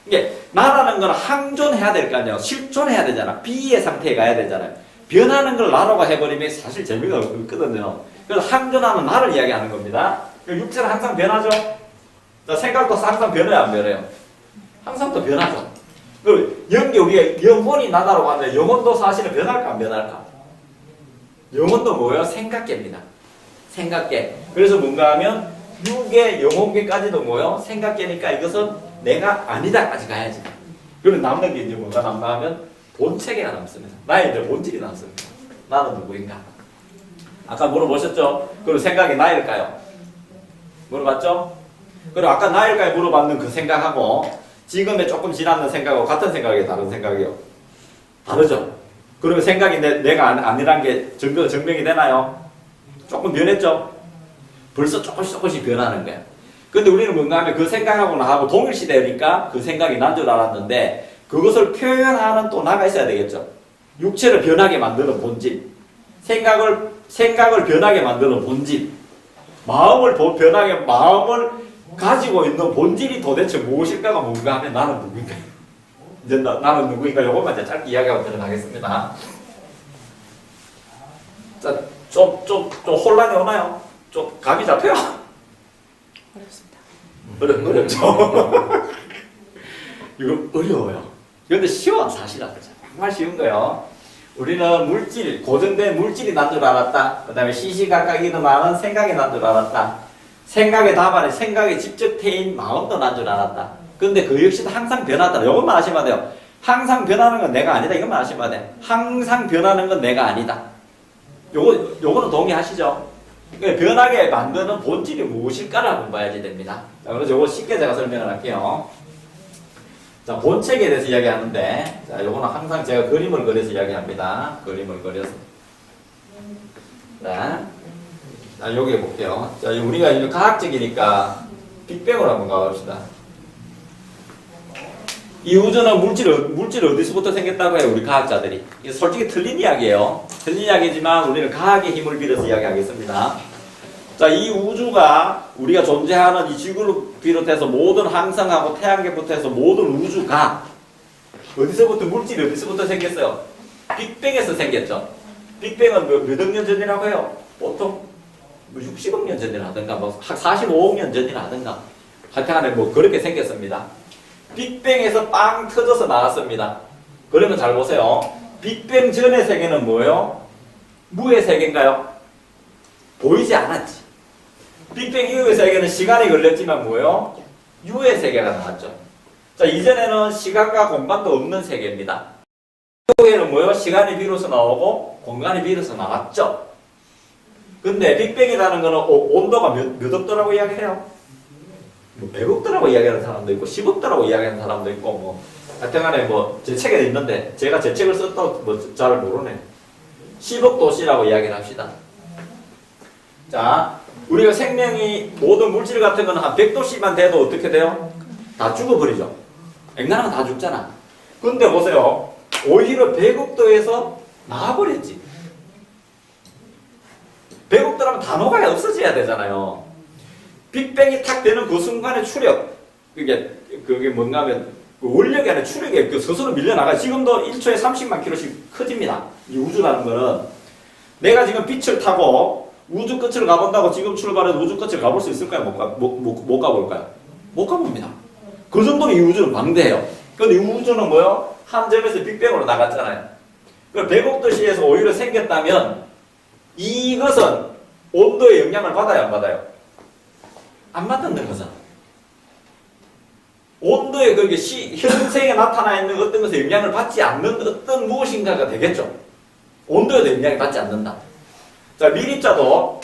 이게 나라는 건 항존해야 될 거 아니에요. 실존해야 되잖아. 비의 상태에 가야 되잖아요. 변하는 걸 나라고 해버리면 사실 재미가 없거든요. 그래서 항존하는 나를 이야기하는 겁니다. 육체는 항상 변하죠. 자, 생각도 항상 변해요, 안 변해요? 항상 또 변하죠. 그 영계 우리가 영혼이 나다라고 하는데 영혼도 사실은 변할까 안 변할까? 영혼도 뭐예요? 생각계입니다. 생각계. 그래서 뭔가 하면 육계, 영혼계까지도 뭐예요? 생각계니까 이것은 내가 아니다까지 가야지. 그러면 남는 게 이제 뭐가 남나 하면 본체계가 남습니다. 나의 이제 본질이 남습니다. 나는 누구인가? 아까 물어보셨죠? 그리고 생각이 나일까요? 물어봤죠? 그리고 아까 나일까요? 물어봤는 그 생각하고 지금의 조금 지났는 생각하고 같은 생각이에요? 다른 생각이요? 다르죠? 그러면 생각이 내가 아니란 게 증명이 되나요? 조금 변했죠? 벌써 조금씩 변하는 거야. 근데 우리는 뭔가 하면 그 생각하고 나하고 동일시대니까 그 생각이 난 줄 알았는데 그것을 표현하는 또 나가 있어야 되겠죠. 육체를 변하게 만드는 본질. 생각을 변하게 만드는 본질. 마음을 가지고 있는 본질이 도대체 무엇일까가 뭔가 하면 나는 누구인가? 이제 나는 누구인가? 요것만 이제 짧게 이야기하고 들어가겠습니다. 자, 좀 혼란이 오나요? 좀 감이 잡혀요? 어렵습니다. 어렵죠? 이거 어려워요. 근데 쉬워, 사실은. 정말 쉬운 거예요. 우리는 물질, 고정된 물질이 난 줄 알았다. 그 다음에 시시각각 일어나는 생각이 난 줄 알았다. 생각의 답안에 생각의 직접 태인 마음도 난 줄 알았다. 근데 그 역시도 항상 변하다. 이것만 아시면 돼요. 항상 변하는 건 내가 아니다. 이것만 아시면 돼요. 항상 변하는 건 내가 아니다. 요거는 동의하시죠? 그러니까 변하게 만드는 본질이 무엇일까라고 봐야지 됩니다. 자, 그래서 요거 쉽게 제가 설명을 할게요. 자, 본체에 대해서 이야기하는데, 자, 요거는 항상 제가 그림을 그려서 이야기합니다. 그림을 그려서. 자, 여기 볼게요. 자, 우리가 이제 과학적이니까 빅뱅으로 한번 가봅시다. 이 우주는 물질 어디서부터 생겼다고 해요, 우리 과학자들이. 이게 솔직히 틀린 이야기예요. 틀린 이야기지만 우리는 과학의 힘을 빌어서 이야기하겠습니다. 자, 이 우주가 우리가 존재하는 이 지구를 비롯해서 모든 항성하고 태양계부터 해서 모든 우주가 어디서부터 물질이 어디서부터 생겼어요? 빅뱅에서 생겼죠. 빅뱅은 몇 억 년 전이라고 해요? 보통 60억 년 전이라든가 뭐 45억 년 전이라든가 하여튼간에 뭐 그렇게 생겼습니다. 빅뱅에서 빵 터져서 나왔습니다. 그러면 잘 보세요. 빅뱅 전의 세계는 뭐예요? 무의 세계인가요? 보이지 않았지. 빅뱅 이후의 세계는 시간이 걸렸지만 뭐예요? 유의 세계가 나왔죠. 자, 이전에는 시간과 공간도 없는 세계입니다. 이후에는 뭐예요? 시간이 비로소 나오고 공간이 비로소 나왔죠. 근데 빅뱅이라는 거는 온도가 몇 억도라고 이야기해요? 뭐 100억도라고 이야기하는 사람도 있고 10억도라고 이야기하는 사람도 있고 뭐 하여튼간에 뭐 제 책에 있는데 제가 제 책을 썼다고 뭐 잘 모르네. 10억도씨라고 이야기를 합시다. 자, 우리가 생명이 모든 물질 같은 거는 한 100도씨만 돼도 어떻게 돼요? 다 죽어버리죠. 앵간하면 다 죽잖아. 근데 보세요. 오히려 100억도에서 나와버렸지. 100억도라면 단어가 없어져야 되잖아요. 빅뱅이 탁 되는 그 순간의 추력, 그게 뭔가 하면 그 원력이 아니라 추력이 그 스스로 밀려나가. 지금도 1초에 30만 킬로씩 커집니다. 이 우주라는 거는. 내가 지금 빛을 타고 우주 끝을 가본다고 지금 출발해서 우주 끝을 가볼 수 있을까요? 못 가볼까요? 못 가봅니다. 그 정도로 이 우주는 방대해요. 근데 이 우주는 뭐요? 한 점에서 빅뱅으로 나갔잖아요. 그 100억 도시에서 오히려 생겼다면 이것은 온도의 영향을 받아요, 안 받아요? 안 받는 거잖아. 온도에 그게 현생에 나타나 있는 어떤 것에 영향을 받지 않는 어떤 무엇인가가 되겠죠. 온도에도 영향을 받지 않는다. 자, 미립자도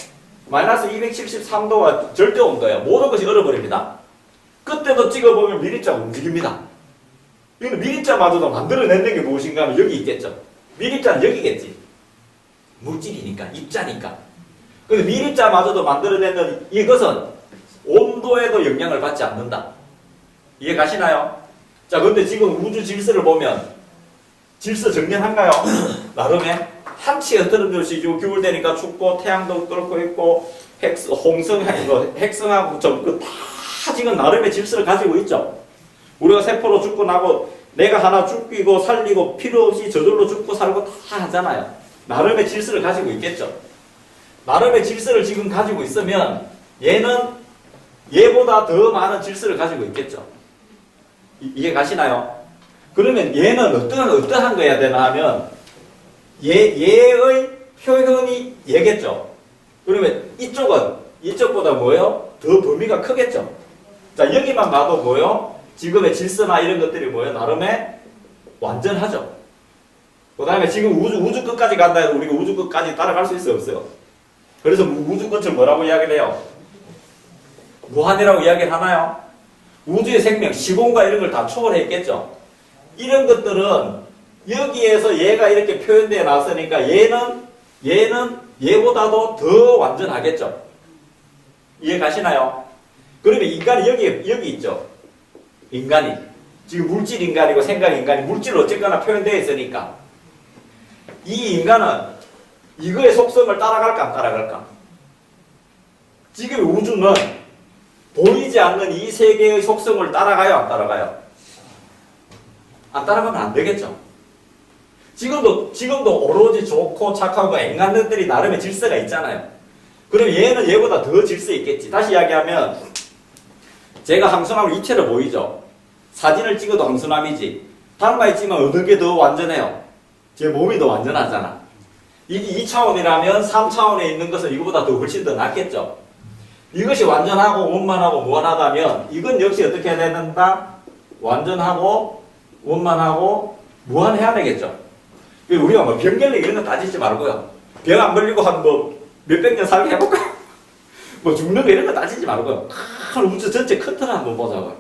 마이너스 273도가 절대 온도예요. 모든 것이 얼어버립니다. 그때도 찍어보면 미립자가 움직입니다. 이거는 미립자마저도 만들어내는 게 무엇인가 하면 여기 있겠죠. 미립자는 여기겠지. 물질이니까, 입자니까. 근데 미립자마저도 만들어내는 이것은 온도에도 영향을 받지 않는다. 이해 가시나요? 자, 근데 지금 우주 질서를 보면 질서 정연한가요? 나름의 한치 흐트러져 주시고 겨울 되니까 춥고 태양도 끓고 있고 핵성하고 다 지금 나름의 질서를 가지고 있죠. 우리가 세포로 죽고 나고 내가 하나 죽이고 살리고 필요 없이 저절로 죽고 살고 다 하잖아요. 나름의 질서를 가지고 있겠죠. 나름의 질서를 지금 가지고 있으면 얘는 얘보다 더 많은 질서를 가지고 있겠죠. 이해 가시나요? 그러면 얘는 어떠한 거야 되나 하면 얘의 표현이 얘겠죠. 그러면 이쪽보다 뭐예요? 더 범위가 크겠죠. 자, 여기만 봐도 뭐예요? 지금의 질서나 이런 것들이 뭐예요? 나름의 완전하죠. 그 다음에 지금 우주 끝까지 간다 해도 우리가 우주 끝까지 따라갈 수 있어요? 없어요? 그래서 우주 끝을 뭐라고 이야기를 해요? 무한이라고 이야기를 하나요? 우주의 생명, 시공과 이런 걸 다 초월했겠죠? 이런 것들은 여기에서 얘가 이렇게 표현되어 놨으니까 얘는 얘보다도 더 완전하겠죠? 이해 가시나요? 그러면 인간이 여기 있죠? 인간이. 지금 물질 인간이고 생각 인간이 물질로 어쨌거나 표현되어 있으니까 이 인간은 이거의 속성을 따라갈까 안 따라갈까? 지금 우주는 보이지 않는 이 세계의 속성을 따라가요 안 따라가요? 안 따라가면 안 되겠죠? 지금도 오로지 좋고 착하고 앵간 것들이 나름의 질서가 있잖아요. 그럼 얘는 얘보다 더 질서 있겠지. 다시 이야기하면 제가 항순함을 입체로 보이죠? 사진을 찍어도 항순함이지. 닮아 있지만 어느 게 더 완전해요? 제 몸이 더 완전하잖아. 이게 2차원이라면 3차원에 있는 것은 이거보다 더 훨씬 더 낫겠죠? 이것이 완전하고 원만하고 무한하다면 이건 역시 어떻게 해야 된다? 완전하고 원만하고 무한해야 되겠죠? 우리가 뭐 병결례 이런 거 따지지 말고요. 병 안 걸리고 한 몇백 년 살게 해볼까요? 뭐 죽는 거 이런 거 따지지 말고요. 큰 우주 전체 큰 틀을 한번 보자고요.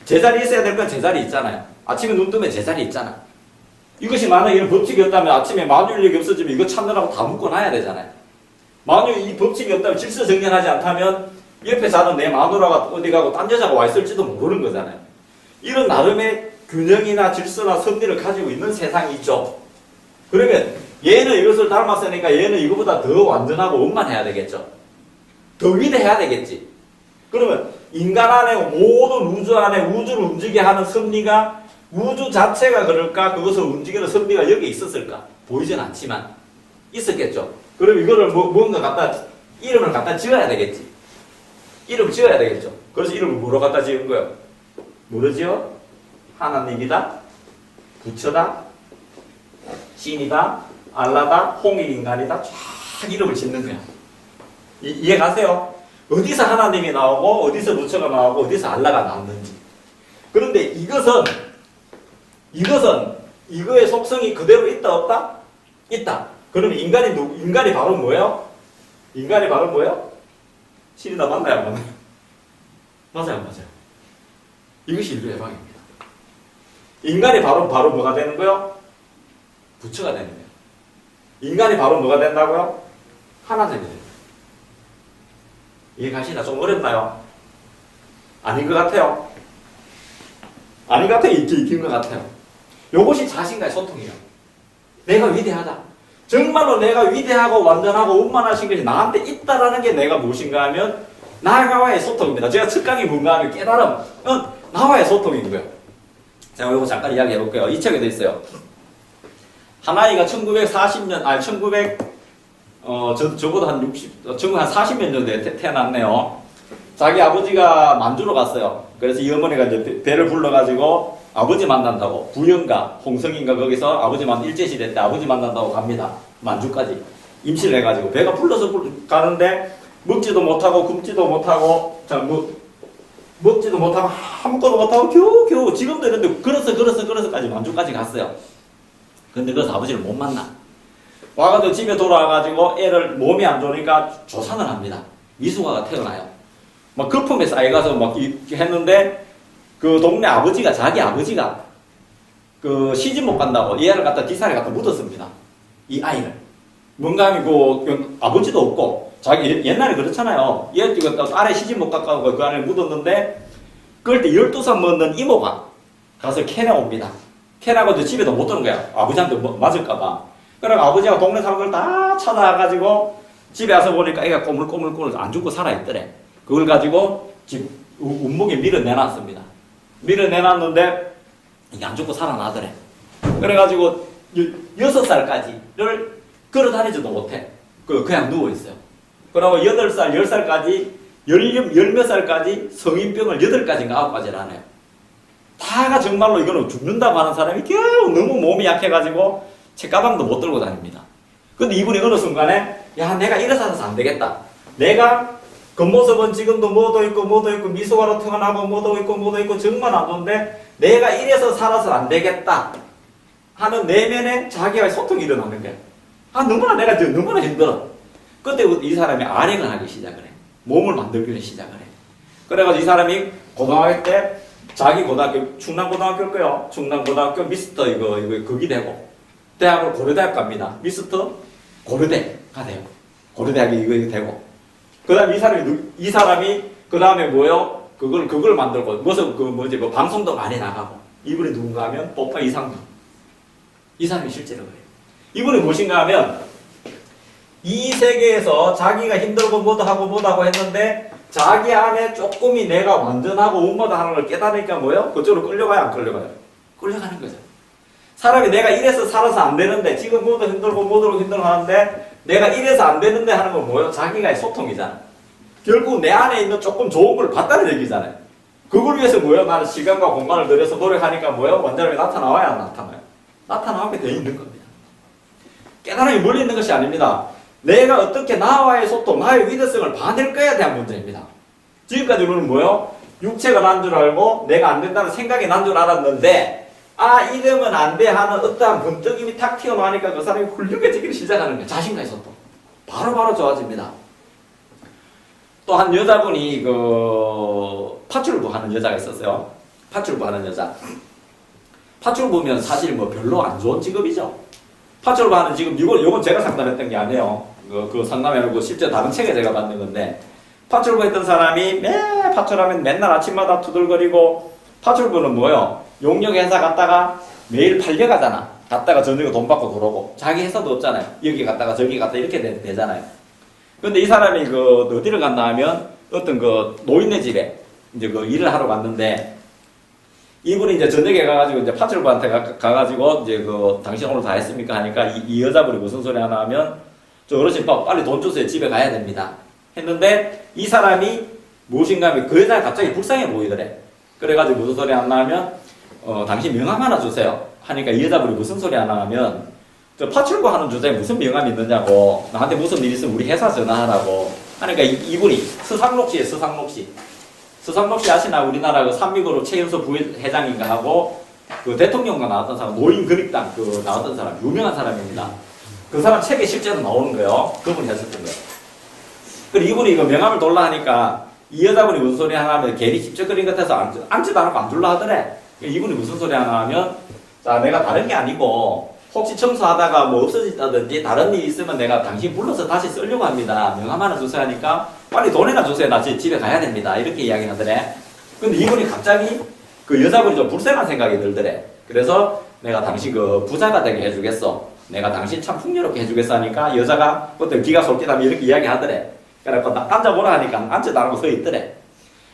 제자리 있어야 될 건 제자리 있잖아요. 아침에 눈 뜨면 제자리 있잖아요. 이것이 만약 이런 법칙이 없다면 아침에 만유인력이 없어지면 이거 찾느라고 다 묶어놔야 되잖아요. 만약 이 법칙이 없다면 질서 정연하지 않다면 옆에 자는 내 마누라가 어디 가고 딴 여자가 와 있을지도 모르는 거잖아요. 이런 나름의 균형이나 질서나 섭리를 가지고 있는 세상이 있죠. 그러면 얘는 이것을 닮았으니까 얘는 이거보다 더 완전하고 원만해야 되겠죠. 더 위대해야 되겠지. 그러면 인간 안에 모든 우주 안에 우주를 움직이게 하는 섭리가 우주 자체가 그럴까? 그것을 움직이는 섭리가 여기 있었을까? 보이진 않지만 있었겠죠. 그럼 이거를 뭔가 이름을 갖다 지어야 되겠지. 이름을 지어야 되겠죠. 그래서 이름을 뭐로 갖다 지은 거예요? 뭐로 지어? 하나님이다, 부처다, 신이다, 알라다, 홍익인간이다. 쫙 이름을 짓는 거야. 이해 가세요? 어디서 하나님이 나오고 어디서 부처가 나오고 어디서 알라가 나왔는지. 그런데 이것은 이거의 속성이 그대로 있다 없다? 있다. 그러면 인간이 바로 뭐예요? 인간이 바로 뭐예요? 신이다 맞나요? 안 맞나요? 맞아요. 이것이 인류의 방입니다. 인간이 바로 뭐가 되는 거예요? 부처가 되는 거예요. 인간이 바로 뭐가 된다고요? 하나님이 됩니다. 이해 가시나? 좀 어렵나요? 아닌 것 같아요. 아닌 것 같아요? 익힌 것 같아요. 이것이 자신과의 소통이에요. 내가 위대하다. 정말로 내가 위대하고 완전하고 원만하신 것이 나한테 있다라는 게 내가 무엇인가 하면 나와의 소통입니다. 제가 첫 강의 뭔가 하면 깨달음은 나와의 소통인 거예요. 제가 이거 잠깐 이야기해 볼게요. 이 책에 돼 있어요. 하나이가 1940년, 저보다 한 40년 전에 태어났네요. 자기 아버지가 만주로 갔어요. 그래서 이 어머니가 이제 배를 불러가지고 아버지 만난다고, 부영가, 홍성인가 거기서 아버지 일제시대 때 아버지 만난다고 갑니다. 만주까지. 임신을 해가지고. 배가 불러서 가는데 먹지도 못하고, 굶지도 못하고, 먹지도 못하고, 아무것도 못하고, 겨우, 지금도 이런데, 걸어서까지 만주까지 갔어요. 근데 그래서 아버지를 못 만나. 와가지고 집에 돌아와가지고 애를 몸이 안 좋으니까 조산을 합니다. 미숙아가 태어나요. 막 거품에 쌓여가서 막 했는데, 그 동네 자기 아버지가 시집 못 간다고 얘를 갖다 뒷산에 갖다 묻었습니다. 이 아이를. 뭔가 하면 아버지도 없고, 자기 옛날에 그렇잖아요. 얘 딸에 시집 못 가고 그 안에 묻었는데, 그럴 때 12살 먹는 이모가 가서 캐내옵니다. 캐나고 집에도 못 드는 거야. 아버지한테 맞을까봐. 그러니까 아버지가 동네 사람들 다 찾아가가지고 집에 와서 보니까 애가 꼬물꼬물 안 죽고 살아있더래. 그걸 가지고 집 운목에 밀어내놨습니다. 밀어내놨는데 이게 안 죽고 살아나더래. 그래가지고 6살까지를 걸어다니지도 못해. 그냥 누워있어요. 그리고 8살, 10살까지, 10몇 살까지 성인병을 8가지인가 9가지를 하네요. 다가 정말로 이거는 죽는다고 하는 사람이 겨우 너무 몸이 약해가지고 책가방도 못 들고 다닙니다. 근데 이분이 어느 순간에 야 내가 이래 살아서 안 되겠다. 내가 겉모습은 지금도 뭐도 있고 미소가로 태어나고 뭐도 있고 정말 안 좋은데 내가 이래서 살아서 안 되겠다 하는 내면에 자기와의 소통이 일어나는 거야. 아 너무나 내가 너무나 힘들어. 그때 이 사람이 아랭을 하기 시작을 해. 몸을 만들기 시작을 해. 그래가지고 이 사람이 고등학교 때 자기 고등학교 충남고등학교일 거예요. 충남고등학교 미스터 이거 극이 되고 대학을 고려대학 갑니다. 미스터 고려대가 돼요. 고려대학이 이거 되고 그 다음에 이 사람이 그 다음에 뭐요? 그걸 만들고 무슨 뭐 방송도 많이 나가고 이분이 누군가 하면 뽀빠 이상무. 이 사람이 실제로 그래요. 이분이 무엇인가 하면 이 세계에서 자기가 힘들고 뭐도 하고 했는데 자기 안에 조금이 내가 완전하고 운모다 하는 걸 깨달으니까 뭐요? 그쪽으로 끌려가요? 안 끌려가요? 끌려가는 거죠. 사람이 내가 이래서 살아서 안 되는데 지금 뭐도 힘들고 하는데 내가 이래서 안 되는데 하는 건 뭐요? 자기가의 소통이잖아. 결국 내 안에 있는 조금 좋은 걸 봤다는 얘기잖아요. 그걸 위해서 뭐요? 나는 시간과 공간을 들여서 노력하니까 뭐요? 완전히 나타나와야 안 나타나요? 나타나게 돼 있는 겁니다. 깨달음이 멀리 있는 것이 아닙니다. 내가 어떻게 나와의 소통, 나의 위대성을 봐낼 거에 대한 문제입니다. 지금까지 우리는 뭐요? 육체가 난 줄 알고 내가 안 된다는 생각이 난 줄 알았는데 아 이러면 안 돼 하는 어떠한 번뜩임이 탁 튀어나오니까 그 사람이 훌륭해지기를 시작하는 거예요. 자신과의 소통. 바로바로 좋아집니다. 또 한 여자분이 파출부 하는 여자가 있었어요. 파출부 하는 여자. 파출부면 사실 뭐 별로 안 좋은 직업이죠. 파출부 하는 직업, 이건 제가 상담했던 게 아니에요. 그 상담해놓고 실제 다른 책에 제가 받는 건데, 파출부 했던 사람이 파출하면 맨날 아침마다 투덜거리고, 파출부는 뭐요? 용역 회사 갔다가 매일 팔려가잖아. 갔다가 저녁에 돈 받고 들어오고. 자기 회사도 없잖아요. 여기 갔다가 저기 갔다 이렇게 되잖아요. 근데 이 사람이 어디를 갔나 하면 어떤 노인네 집에 이제 일을 하러 갔는데, 이분이 이제 저녁에 가가지고 이제 파출부한테 가가지고 이제 당신 오늘 다 했습니까? 하니까 이 여자분이 무슨 소리 하나 하면 저 어르신 빨리 돈 주세요. 집에 가야 됩니다. 했는데 이 사람이 무엇인가 하면 그 여자가 갑자기 불쌍해 보이더래. 그래가지고 무슨 소리 하나 하면 당신 명함 하나 주세요. 하니까 이 여자분이 무슨 소리 하나 하면 저 파출부 하는 주제에 무슨 명함이 있느냐고 나한테 무슨 일 있으면 우리 회사 전화하라고 하니까 이분이 서상록 씨예요. 서상록 씨. 서상록 씨 아시나? 우리나라 삼미그룹 최연소 부회장인가 하고 대통령과 나왔던 사람, 노인근익당 나왔던 사람, 유명한 사람입니다. 그 사람 책에 실제로 나오는 거예요. 그분이 했었던 거예요. 그리고 이분이 명함을 돌라 하니까 이 여자분이 무슨 소리 하나 하면 괜히 찝쩍거린 것 같아서 앉지도 않고 안 둘라 하더래. 이분이 무슨 소리 하나 하면 자 내가 다른 게 아니고 혹시 청소하다가 뭐 없어졌다든지 다른 일이 있으면 내가 당신 불러서 다시 쓰려고 합니다. 명함 하나 주세요 하니까 빨리 돈이나 주세요. 나 집에 가야 됩니다. 이렇게 이야기하더래. 근데 이분이 갑자기 그 여자분이 좀 불쌍한 생각이 들더래. 그래서 내가 당신 부자가 되게 해주겠어. 내가 당신 참 풍요롭게 해주겠어 하니까 여자가 그때 기가 솔깃하면 이렇게 이야기하더래. 그래갖고 앉아보라 하니까 앉지도 않고 서 있더래.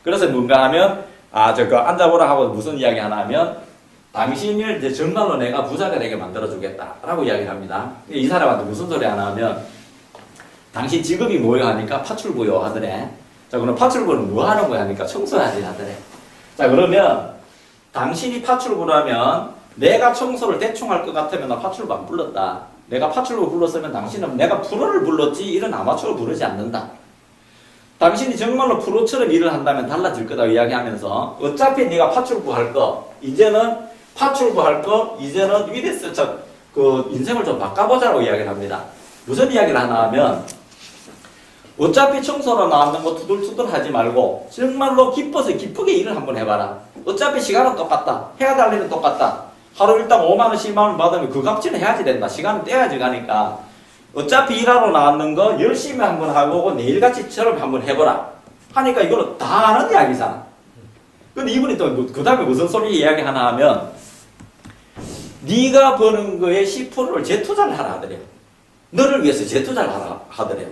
그래서 뭔가 하면 앉아보라 하고 무슨 이야기 하나 하면 당신을 이제 정말로 내가 부자가 되게 만들어주겠다 라고 이야기를 합니다. 이 사람한테 무슨 소리 하나 하면 당신 직업이 뭐요 하니까 파출부요 하더래. 자 그럼 파출부는 뭐 하는 거야 하니까 청소해야지 하더래. 자 그러면 당신이 파출부라면 내가 청소를 대충 할 것 같으면 나 파출부 안 불렀다. 내가 파출부 불렀으면 당신은 내가 프로를 불렀지 이런 아마추어를 부르지 않는다. 당신이 정말로 프로처럼 일을 한다면 달라질 거다 이야기하면서 어차피 네가 파출부 할 거 이제는 파출부 할 거 이제는 위대스 인생을 좀 바꿔보자라고 이야기를 합니다. 무슨 이야기를 하나 하면 어차피 청소로 나왔는 거 투덜투덜 하지 말고 정말로 기뻐서 기쁘게 일을 한번 해봐라. 어차피 시간은 똑같다. 해야 될 일은 똑같다. 하루 일당 5만원 10만원 받으면 그 값치는 해야지 된다. 시간은 떼야지 가니까 어차피 일하러 나왔는 거 열심히 한번 하고 내일같이처럼 한번 해보라 하니까 이거는 다 아는 이야기잖아. 근데 이분이 또 그 다음에 무슨 소리 이야기 하나 하면 네가 버는 거에 10%를 재투자를 하라 하더래요. 너를 위해서 재투자를 하라 하더래요.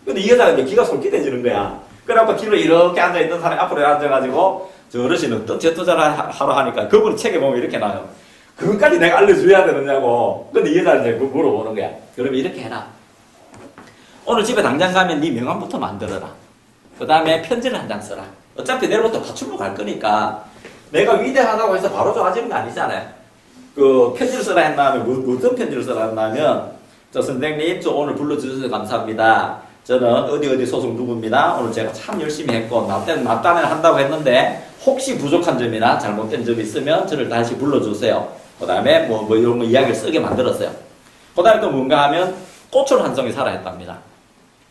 근데 이 여자가 이제 기가 솔깃해지는 거야. 그래갖고 뒤로 이렇게 앉아있던 사람이 앞으로 앉아가지고 저 어르신은 어떤 재투자를 하러 하니까 그분이 책에 보면 이렇게 나와요. 그것까지 내가 알려줘야 되느냐고. 근데 이 여자는 이제 물어보는 거야. 그러면 이렇게 해라. 오늘 집에 당장 가면 네 명함부터 만들어라. 그 다음에 편지를 한 장 써라. 어차피 내일부터 파출부 갈 거니까 내가 위대하다고 해서 바로 좋아지는 거 아니잖아요. 그 편지를 쓰라 했나면 어떤 편지를 쓰라 했나면 저 선생님 저 오늘 불러주셔서 감사합니다. 저는 어디 소속 누구입니다. 오늘 제가 참 열심히 했고 맞단을 한다고 했는데 혹시 부족한 점이나 잘못된 점이 있으면 저를 다시 불러주세요. 그 다음에 뭐 이런 거 이야기를 쓰게 만들었어요. 그 다음에 또 뭔가 하면 꽃을 한 송이 사라 했답니다.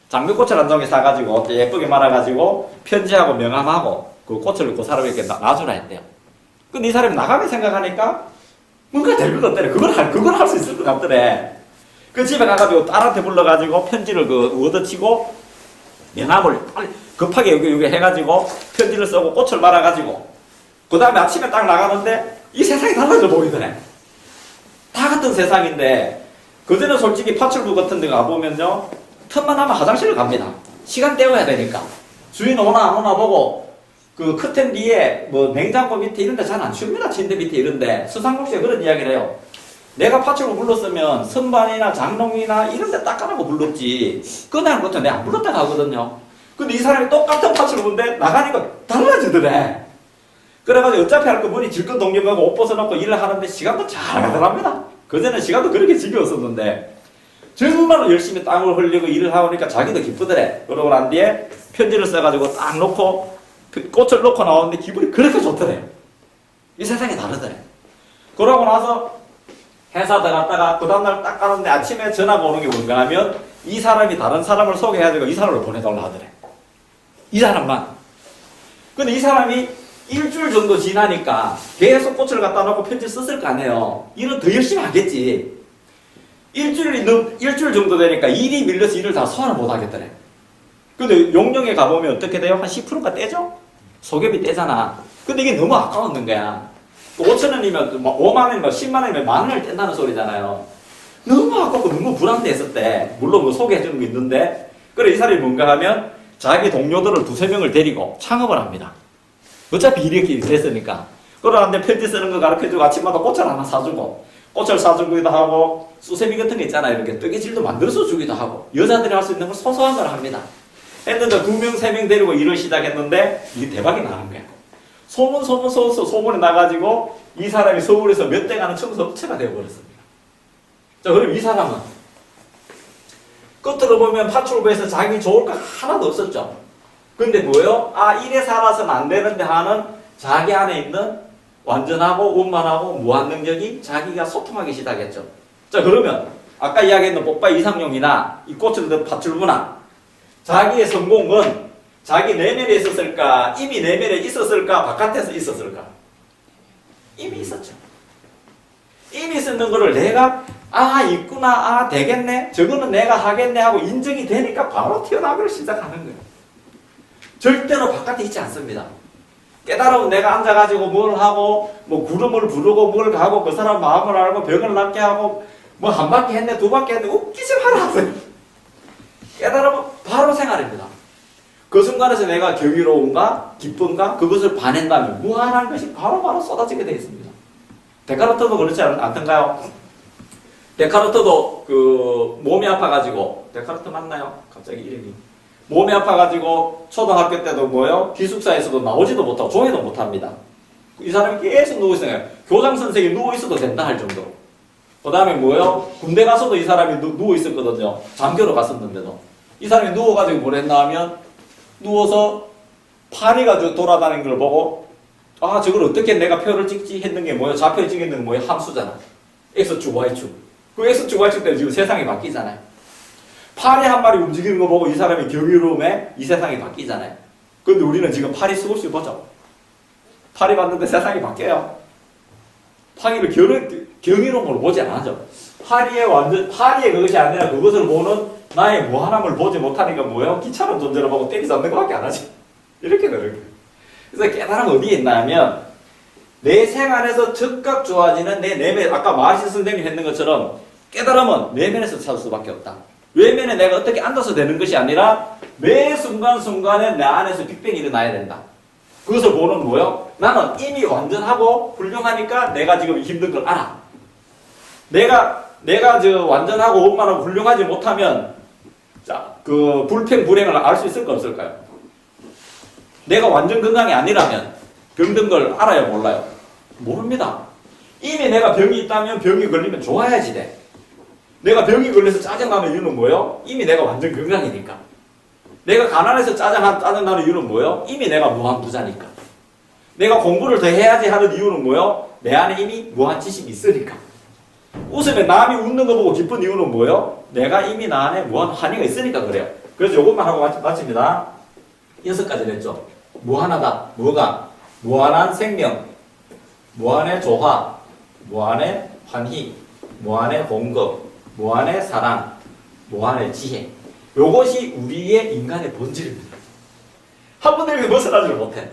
장미꽃을 한 송이 사가지고 예쁘게 말아가지고 편지하고 명함하고 그 꽃을 그 사람에게 놔주라 했대요. 근데 이 사람이 나가게 생각하니까 뭔가 될 것 같더래. 그걸 할 수 있을 것 같더래. 그 집에 가가지고 딸한테 불러가지고 편지를 얻어치고 명함을 빨리 급하게 여기 해가지고 편지를 쓰고 꽃을 말아가지고 그 다음에 아침에 딱 나가는데 이 세상이 달라져 보이더래. 다 같은 세상인데 그전에 솔직히 파출부 같은 데 가보면요 틈만 하면 화장실을 갑니다. 시간 때워야 되니까 주인 오나 안 오나 보고 그 커튼 뒤에 뭐 냉장고 밑에 이런 데 잘 안 치웁니다. 침대 밑에 이런데 수상록시에 그런 이야기를 해요. 내가 파출부 불렀으면 선반이나 장롱이나 이런 데 닦아놓고 불렀지 그날 부터 내가 안 불렀다고 하거든요. 근데 이 사람이 똑같은 파출부인데 나가니까 달라지더래. 그래가지고 어차피 할 거 뭐니 질끈 독립하고 옷 벗어놓고 일을 하는데 시간도 잘 가더랍니다. 그전에 시간도 그렇게 지겨웠었는데 정말로 열심히 땀을 흘리고 일을 하니까 자기도 기쁘더래. 그러고 난 뒤에 편지를 써가지고 딱 놓고 꽃을 놓고 나오는데 기분이 그렇게 좋더래. 이 세상이 다르더래. 그러고 나서 회사 들어갔다가 그 다음날 딱 가는데 아침에 전화가 오는 게 뭔가 하면 이 사람이 다른 사람을 소개해가지고 이 사람을 보내달라 하더래. 이 사람만. 근데 이 사람이 일주일 정도 지나니까 계속 꽃을 갖다 놓고 편지 썼을 거 아니에요. 일은 더 열심히 하겠지. 일주일 정도 되니까 일이 밀려서 일을 다 소화를 못 하겠더래. 근데 용령에 가보면 어떻게 돼요? 한 10%가 떼죠? 소개비 떼잖아. 근데 이게 너무 아까웠는 거야. 5,000원이면 5만원이면 10만원이면 만원을 뗀다는 소리잖아요. 너무 아깝고 너무 불안해했었대. 물론 뭐 소개해주는 게 있는데 그래 이 사람이 뭔가 하면 자기 동료들을 2-3명을 데리고 창업을 합니다. 어차피 일이 이렇게 됐으니까. 그러는데 편지 쓰는 거 가르쳐주고 아침마다 꽃을 하나 사주고 꽃을 사주기도 하고 수세미 같은 거 있잖아요. 이렇게 뜨개질도 만들어서 주기도 하고 여자들이 할 수 있는 걸 소소한 걸 합니다. 했는데 2명, 3명 데리고 일을 시작했는데 이게 대박이 나는 거야. 소문이 나가지고 이 사람이 서울에서 몇 대 가는 청소 업체가 되어버렸습니다. 자, 그럼 이 사람은 끝으로 보면 파출부에서 자기 좋을 거 하나도 없었죠. 근데 뭐예요? 아, 이래 살아서는 안 되는데 하는 자기 안에 있는 완전하고 원만하고 무한 능력이 자기가 소통하기 시작했죠. 자, 그러면 아까 이야기했던 뽀빠 이상용이나 이 꽃을 든 파출부나 자기의 성공은 자기 내면에 있었을까? 이미 내면에 있었을까? 바깥에서 있었을까? 이미 있었죠. 이미 있었는 거를 내가 있구나, 되겠네, 저거는 내가 하겠네 하고 인정이 되니까 바로 튀어나오기를 시작하는 거예요. 절대로 바깥에 있지 않습니다. 깨달으면 내가 앉아가지고 뭘 하고 뭐 구름을 부르고 뭘 하고 그 사람 마음을 알고 벽을 낫게 하고 뭐 한 바퀴 했네, 2바퀴 했네, 웃기지 말아요. 깨달으면 바로 생활입니다. 그 순간에서 내가 경이로운가 기쁜가 그것을 반한다면 무한한 것이 바로바로 쏟아지게 되어 있습니다. 데카르트도 그렇지 않던가요? 데카르트도 그 몸이 아파가지고, 데카르트 맞나요? 갑자기 이름이. 몸이 아파가지고 초등학교 때도 뭐요? 기숙사에서도 나오지도 못하고 종이도 못합니다. 이 사람이 계속 누워있어요. 교장 선생님이 누워있어도 된다 할 정도로. 그 다음에 뭐요? 군대 가서도 이 사람이 누워있었거든요. 장교로 갔었는데도. 이 사람이 누워가지고 뭘 했나 하면 누워서 파리가 돌아다니는 걸 보고 저걸 어떻게 내가 표를 찍지 했는 게 뭐예요? 좌표 찍는 게 뭐예요? 함수잖아. X축, Y축. 그 X축, Y축 때문에 지금 세상이 바뀌잖아요. 파리 한 마리 움직이는 거 보고 이 사람이 경이로움에 이 세상이 바뀌잖아요. 근데 우리는 지금 파리 수없이 보죠. 파리 봤는데 세상이 바뀌어요. 파리를 경이로움으로 보지 않죠. 파리의 그것이 아니라 그것을 보는 나의 무한함을 보지 못하니까 뭐예요? 귀찮은 존재를 보고 때리지 않는 것밖에 안 하지. 이렇게 되는 거예요. 그래서 깨달음은 어디에 있나 하면 내 생활에서 즉각 좋아지는 내 내면, 아까 마하시 선생님이 했는 것처럼 깨달음은 내면에서 찾을 수밖에 없다. 외면에 내가 어떻게 앉아서 되는 것이 아니라 매 순간순간에 내 안에서 빅뱅이 일어나야 된다. 그것을 보는 뭐예요? 나는 이미 완전하고 훌륭하니까 내가 지금 힘든 걸 알아. 내가 완전하고 원만하고 훌륭하지 못하면 그 불평, 불행을 알 수 있을까 없을까요? 내가 완전 건강이 아니라면 병든 걸 알아요, 몰라요? 모릅니다. 이미 내가 병이 있다면 병이 걸리면 좋아야지 돼. 내가 병이 걸려서 짜증나는 이유는 뭐예요? 이미 내가 완전 건강이니까. 내가 가난해서 짜증나는 이유는 뭐예요? 이미 내가 무한부자니까. 내가 공부를 더 해야지 하는 이유는 뭐예요? 내 안에 이미 무한 지식이 있으니까. 웃으면 남이 웃는 거 보고 기쁜 이유는 뭐예요? 내가 이미 나 안에 무한 환희가 있으니까 그래요. 그래서 이것만 하고 마칩니다. 6가지를 했죠. 무한하다. 뭐가? 무한한 생명, 무한의 조화, 무한의 환희, 무한의 공급, 무한의 사랑, 무한의 지혜. 이것이 우리의 인간의 본질입니다. 한 번도 여기 벗어나지를 못해.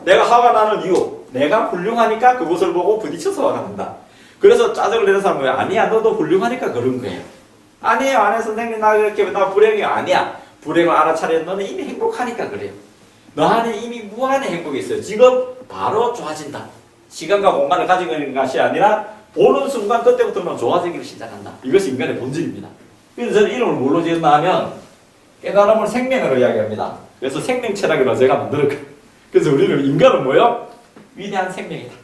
내가 화가 나는 이유, 내가 훌륭하니까 그것을 보고 부딪혀서 화가 난다. 그래서 짜증을 내는 사람은 아니야, 너도 훌륭하니까 그런 거예요. 아니에요, 아니에요, 선생님, 나 불행해. 아니야, 불행을 알아차려. 너는 이미 행복하니까 그래요. 너 안에 이미 무한의 행복이 있어요. 지금 바로 좋아진다. 시간과 공간을 가지고 있는 것이 아니라 보는 순간 그때부터는 좋아지기를 시작한다. 이것이 인간의 본질입니다. 그래서 저는 이름을 뭘로 지었나 하면 깨달음을 생명으로 이야기합니다. 그래서 생명철학이라고 제가 만들었거든요. 그래서 우리는 인간은 뭐예요? 위대한 생명이다.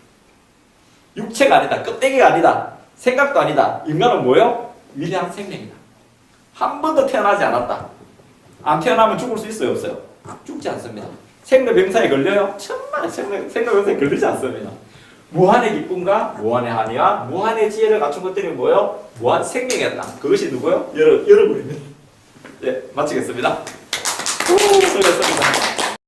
육체가 아니다. 껍데기가 아니다. 생각도 아니다. 인간은 뭐예요? 위대한 생명이다. 한 번도 태어나지 않았다. 안 태어나면 죽을 수 있어요? 없어요? 죽지 않습니다. 생로병사에 걸려요? 천만 생로병사에 걸리지 않습니다. 무한의 기쁨과 무한의 한의와 무한의 지혜를 갖춘 것들이 뭐예요? 무한 생명이었다. 그것이 누구예요? 여러분입니다. 네, 마치겠습니다. 수고하셨습니다.